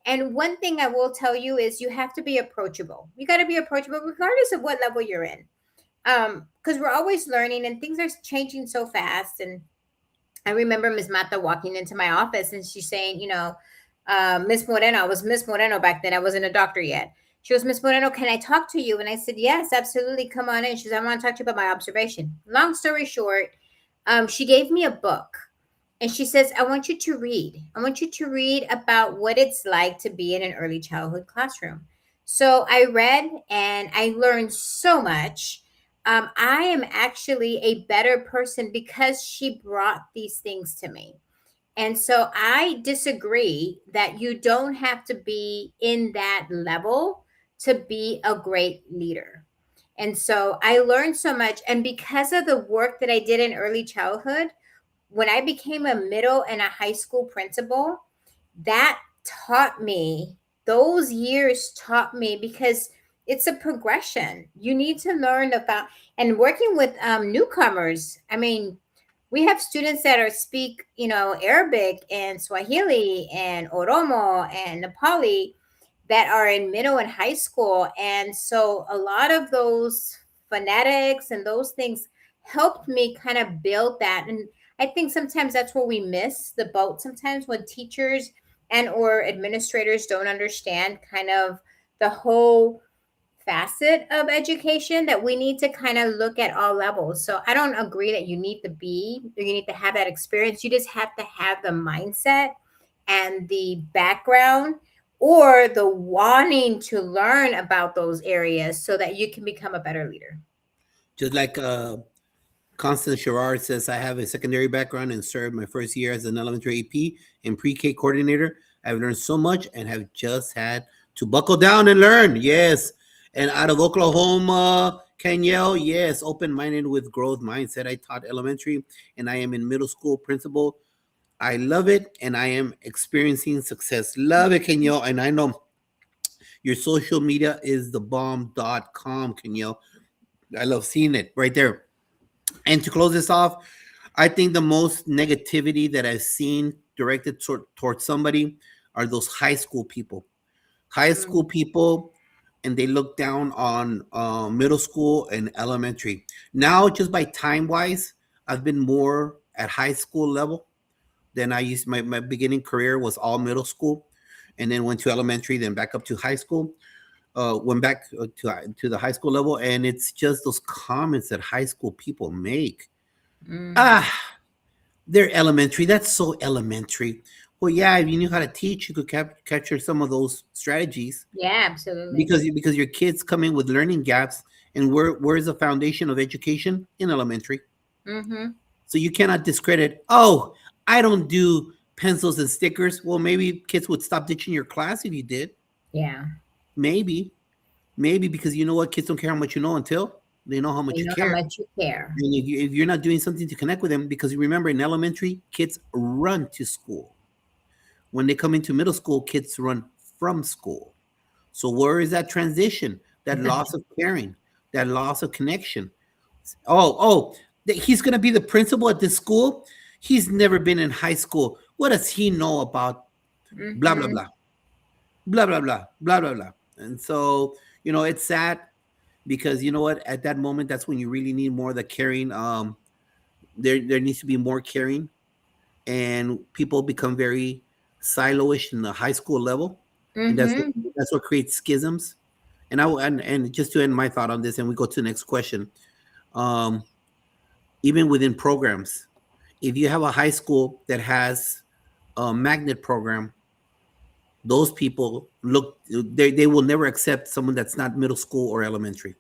And one thing I will tell you is you have to be approachable. You got to be approachable regardless of what level you're in. Because we're always learning, and things are changing so fast. And I remember Ms. Mata walking into my office, and she's saying, Miss Moreno, I was Miss Moreno back then. I wasn't a doctor yet. She was, Miss Moreno, can I talk to you? And I said, yes, absolutely. Come on in. She said, I want to talk to you about my observation. Long story short, she gave me a book. And she says, I want you to read. I want you to read about what it's like to be in an early childhood classroom. So I read, and I learned so much. I am actually a better person because she brought these things to me. And so I disagree that you don't have to be in that level to be a great leader. And so I learned so much. And because of the work that I did in early childhood, when I became a middle and a high school principal, that taught me, those years taught me, because it's a progression. You need to learn about, and working with newcomers. I mean, we have students that speak, Arabic and Swahili and Oromo and Nepali that are in middle and high school. And so a lot of those phonetics and those things helped me kind of build that. And I think sometimes that's where we miss the boat sometimes, when teachers and or administrators don't understand kind of the whole facet of education, that we need to kind of look at all levels. So I don't agree that you need to have that experience. You just have to have the mindset and the background or the wanting to learn about those areas so that you can become a better leader. Just like Constance Gerard says, I have a secondary background and served my first year as an elementary AP and pre-K coordinator. I've learned so much and have just had to buckle down and learn. Yes. And out of Oklahoma, Kenyel, yes, open-minded with growth mindset. I taught elementary and I am in middle school principal. I love it and I am experiencing success. Love it, Kenyel. And I know your social media is the bomb.com, Kenyel. I love seeing it right there. And to close this off, I think the most negativity that I've seen directed towards somebody are those high school people. High school people, and they look down on middle school and elementary. Now, just by time wise, I've been more at high school level than I used. My beginning career was all middle school, and then went to elementary, then back up to high school. Went back to the high school level, and it's just those comments that high school people make. Mm. Ah, they're elementary. That's so elementary. Well, yeah, if you knew how to teach, you could capture some of those strategies Yeah, absolutely. because your kids come in with learning gaps, and where's the foundation of education in elementary? Mm-hmm. So you cannot discredit. Oh, I don't do pencils and stickers. Well, maybe kids would stop ditching your class if you did. Yeah. Maybe, maybe because you know what, kids don't care how much you know until they know how much You you know how care. much you care. And if you're not doing something to connect with them, because you remember in elementary, kids run to school. When they come into middle school, kids run from school. So where is that transition? That loss of caring, that loss of connection. He's gonna be the principal at this school. He's never been in high school. What does he know about blah blah Mm-hmm. blah blah blah blah blah blah blah? And so it's sad because you know what? At that moment, that's when you really need more of the caring. There needs to be more caring, and people become very siloish in the high school level, and Mm-hmm. that's what creates schisms. And just to end my thought on this, and we go to the next question. Um, Even within programs, if you have a high school that has a magnet program, those people they will never accept someone that's not middle school or elementary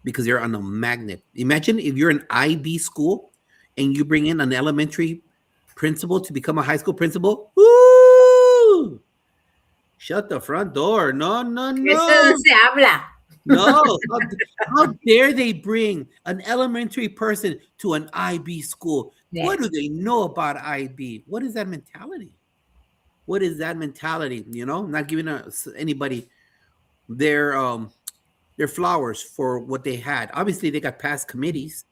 because they're on a magnet. Imagine if you're an IB school and you bring in an elementary principal to become a high school principal. Woo! Shut the front door. No, no, Eso no no. se habla. No. How dare they bring an elementary person to an IB school? Yeah. What do they know about IB? What is that mentality? What is that mentality? Not giving anybody their their flowers for what they had. Obviously, they got past committees.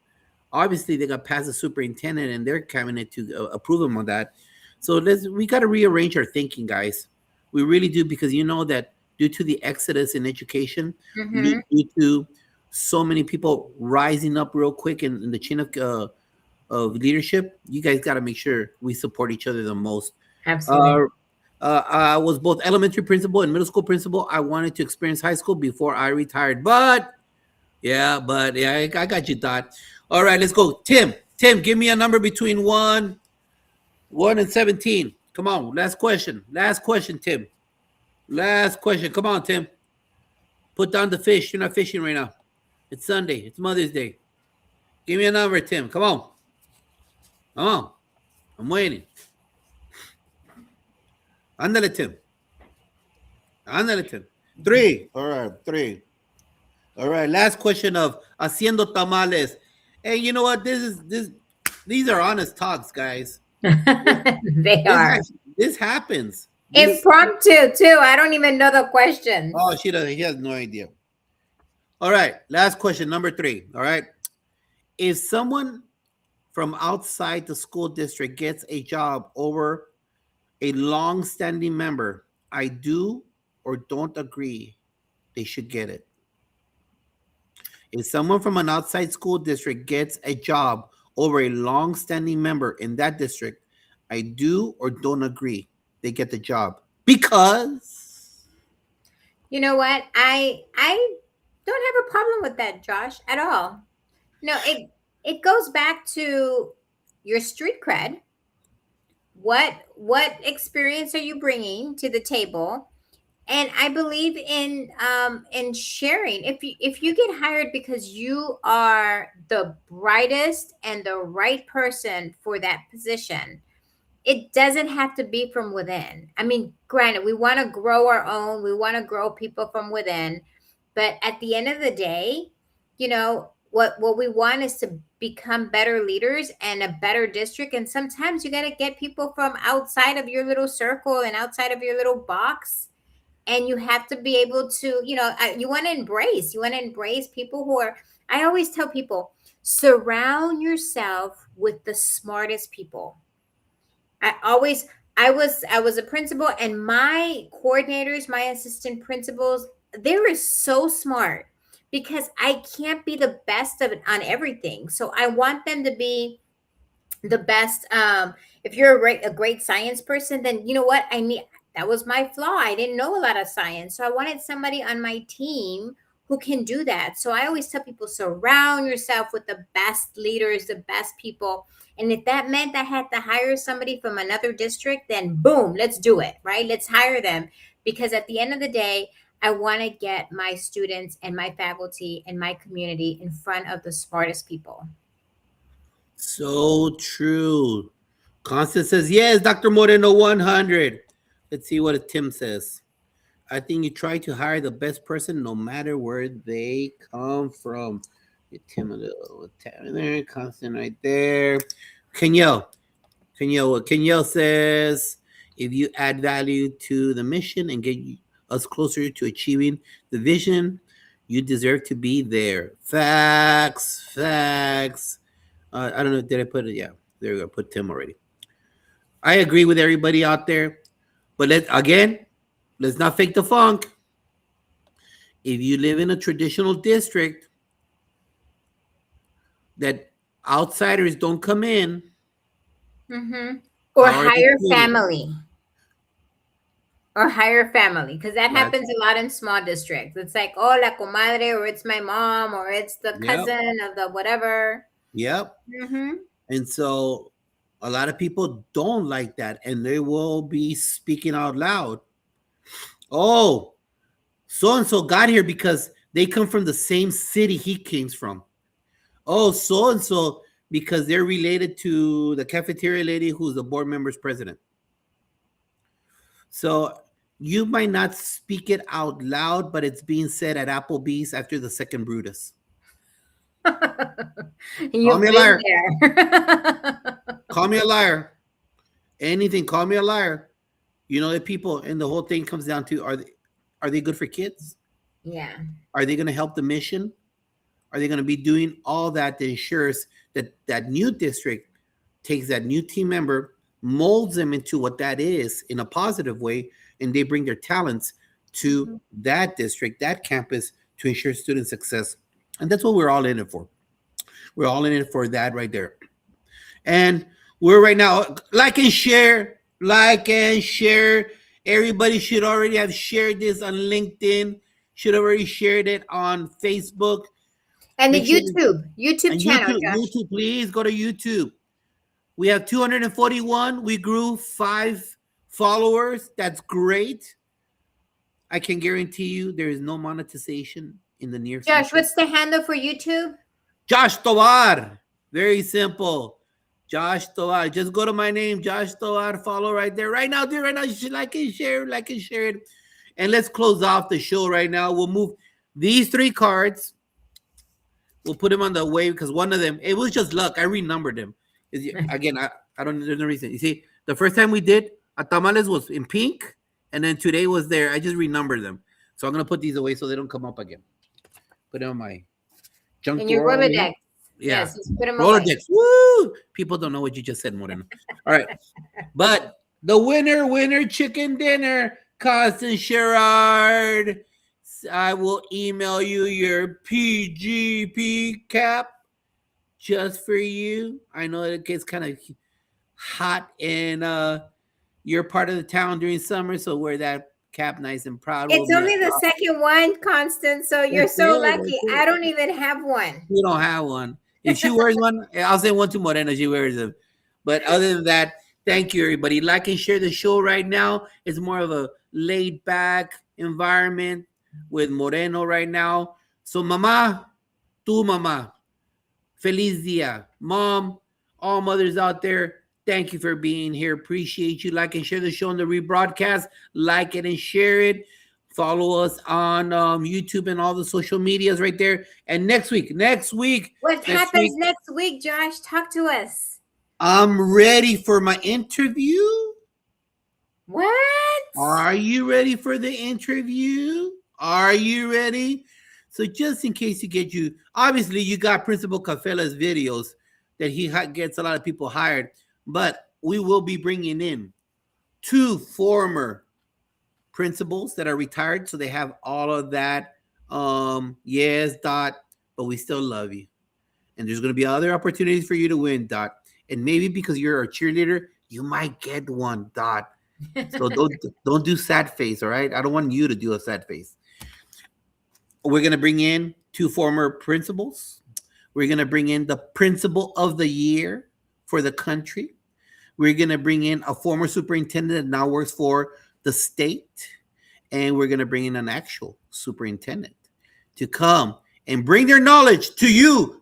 Obviously, they got past the superintendent and their cabinet to approve them on that. So we got to rearrange our thinking, guys. We really do, because you know that due to the exodus in education, Mm-hmm. due to so many people rising up real quick in the chain of leadership, you guys got to make sure we support each other the most. Absolutely. Uh, I was both elementary principal and middle school principal. I wanted to experience high school before I retired, but I got you, Dot. All right, let's go. Tim, give me a number between 1 and 17. Come on, last question. Last question, Tim. Last question. Come on, Tim. Put down the fish. You're not fishing right now. It's Sunday. It's Mother's Day. Give me a number, Tim. Come on. Come on. I'm waiting. Ándale, Tim. Ándale, Tim. 3. All right, 3. All right, last question of Haciendo Tamales. Hey, you know what? These are honest talks, guys. They This are. this happens. Impromptu, too. I don't even know the questions. Oh, she doesn't. He has no idea. All right, last question, number 3. All right, if someone from outside the school district gets a job over a long-standing member, I do or don't agree they should get it. If someone from an outside school district gets a job over a long-standing member in that district, I do or don't agree they get the job because You know what? I don't have a problem with that, Josh, at all. No, it goes back to your street cred. What experience are you bringing to the table? And I believe in sharing. If you get hired because you are the brightest and the right person for that position, it doesn't have to be from within. I mean, granted, we want to grow our own, we want to grow people from within, but at the end of the day, what we want is to become better leaders and a better district. And sometimes you got to get people from outside of your little circle and outside of your little box. And you have to be able to, you want to embrace people who are, I always tell people, surround yourself with the smartest people. I always, I was a principal, and my coordinators, my assistant principals, they were so smart because I can't be the best of it on everything. So I want them to be the best. If you're a great science person, then you know what I need. That was my flaw. I didn't know a lot of science, so I wanted somebody on my team who can do that. So I always tell people, surround yourself with the best leaders, the best people. And if that meant I had to hire somebody from another district, then boom, let's do it, right? Let's hire them, because at the end of the day, I want to get my students and my faculty and my community in front of the smartest people. So true. Constance says, yes, Dr. Moreno 100. Let's see what Tim says. I think you try to hire the best person no matter where they come from. Tim, a little there, Constant right there. Kenyel says, if you add value to the mission and get us closer to achieving the vision, you deserve to be there. Facts. I don't know. Did I put it? Yeah, there we go. Put Tim already. I agree with everybody out there. But let's not fake the funk. If you live in a traditional district that outsiders don't come in, or hire family. Because that happens a lot in small districts. It's like, oh, la comadre, or it's my mom, or it's the cousin of the whatever. Yep. And so a lot of people don't like that, and they will be speaking out loud. Oh, so-and-so got here because they come from the same city he came from. Oh, so-and-so because they're related to the cafeteria lady who's the board member's president. So you might not speak it out loud, but it's being said at Applebee's after the second Brutus. Call me a liar. Call me a liar. Anything, call me a liar. You know, the people, and the whole thing comes down to, are they good for kids? Yeah. Are they going to help the mission? Are they going to be doing all that ensures that that new district takes that new team member, molds them into what that is in a positive way, and they bring their talents to that district, that campus, to ensure student success? And that's what we're all in it for. We're all in it for that right there. And we're right now, like and share. Everybody should already have shared this on LinkedIn, should have already shared it on Facebook. And the YouTube channel. YouTube, please go to YouTube. We have 241. We grew 5 followers. That's great. I can guarantee you there is no monetization in the near future. Josh, what's the handle for YouTube? Josh Tovar. Very simple. Josh Tovar. Just go to my name, Josh Tovar. Follow right there. Right now, dude. Right now, you should like and share it. And let's close off the show right now. We'll move these 3 cards. We'll put them on the way because one of them, it was just luck. I renumbered them. Again, I don't. There's no reason. You see, the first time we did, Tamales was in pink, and then today was there. I just renumbered them. So I'm gonna put these away so they don't come up again. Put them on my junk. In your Rolodex. Yeah. Yes, put them Rolodex. Woo! People don't know what you just said, Moreno. All right. But the winner, chicken dinner, Constance Sherrard. I will email you your PGP cap just for you. I know it gets kind of hot in your part of the town during summer, so wear that cap nice and proud. It's only the second one, Constance, so you're so lucky. I don't even have one. You don't have one. If she wears one, I'll send one to Moreno. She wears them. But other than that, thank you, everybody. Like and share the show right now. It's more of a laid-back environment with Moreno right now. So, Mama, feliz dia. Mom, all mothers out there, thank you for being here. Appreciate you. Like and share the show on the rebroadcast. Like it and share it. Follow us on YouTube and all the social medias right there. And next week, What happens next week, Josh? Talk to us. I'm ready for my interview. What? Are you ready for the interview? Are you ready? So just in case obviously you got Principal Kafele's videos that he gets a lot of people hired, but we will be bringing in 2 former principals that are retired, so they have all of that. Yes, Dot, but we still love you, and there's going to be other opportunities for you to win, Dot, and maybe because you're a cheerleader, you might get one, Dot. So don't do sad face, all right? I don't want you to do a sad face. We're going to bring in 2 former principals. We're going to bring in the principal of the year for the country. We're going to bring in a former superintendent that now works for the state. And we're going to bring in an actual superintendent to come and bring their knowledge to you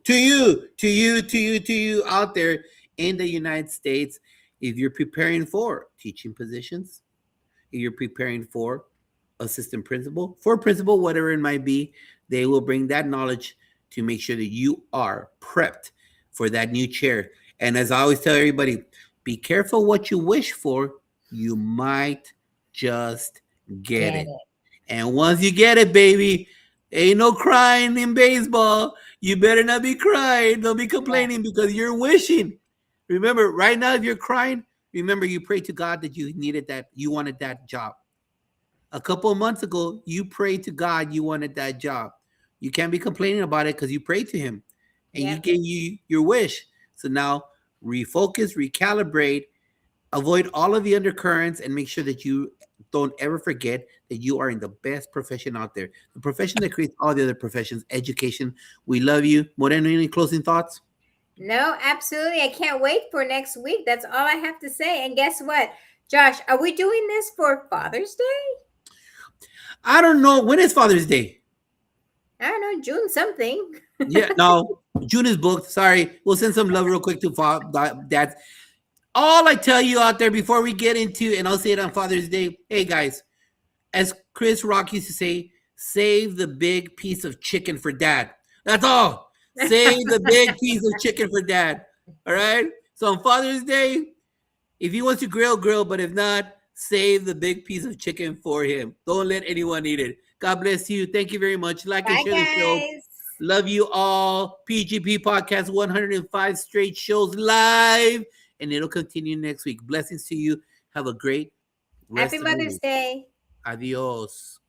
out there in the United States. If you're preparing for teaching positions, if you're preparing for assistant principal, for principal, whatever it might be, they will bring that knowledge to make sure that you are prepped for that new chair. And as I always tell everybody, be careful what you wish for. You might just get it. And once you get it, baby, ain't no crying in baseball. You better not be crying. Don't be complaining because you're wishing. Remember, right now, if you're crying, remember you prayed to God that you wanted that job. A couple of months ago, you prayed to God you wanted that job. You can't be complaining about it because you prayed to him and he gave you your wish. So now refocus, recalibrate, avoid all of the undercurrents, and make sure that you don't ever forget that you are in the best profession out there. The profession that creates all the other professions, education. We love you. Moreno, any closing thoughts? No, absolutely. I can't wait for next week. That's all I have to say. And guess what, Josh, are we doing this for Father's Day? I don't know. When is Father's Day? I don't know, June something. Yeah, no, June is booked. Sorry. We'll send some love real quick to dads. All I tell you out there before we get into, and I'll say it on Father's Day, hey guys, as Chris Rock used to say, save the big piece of chicken for dad. That's all. Save the big piece of chicken for dad. All right? So on Father's Day, if he wants to grill, but if not, save the big piece of chicken for him. Don't let anyone eat it. God bless you. Thank you very much. Like and share the show. Love you all. PGP Podcast, 105 straight shows live, and it'll continue next week. Blessings to you. Have a great rest Happy Mother's Day. Adios.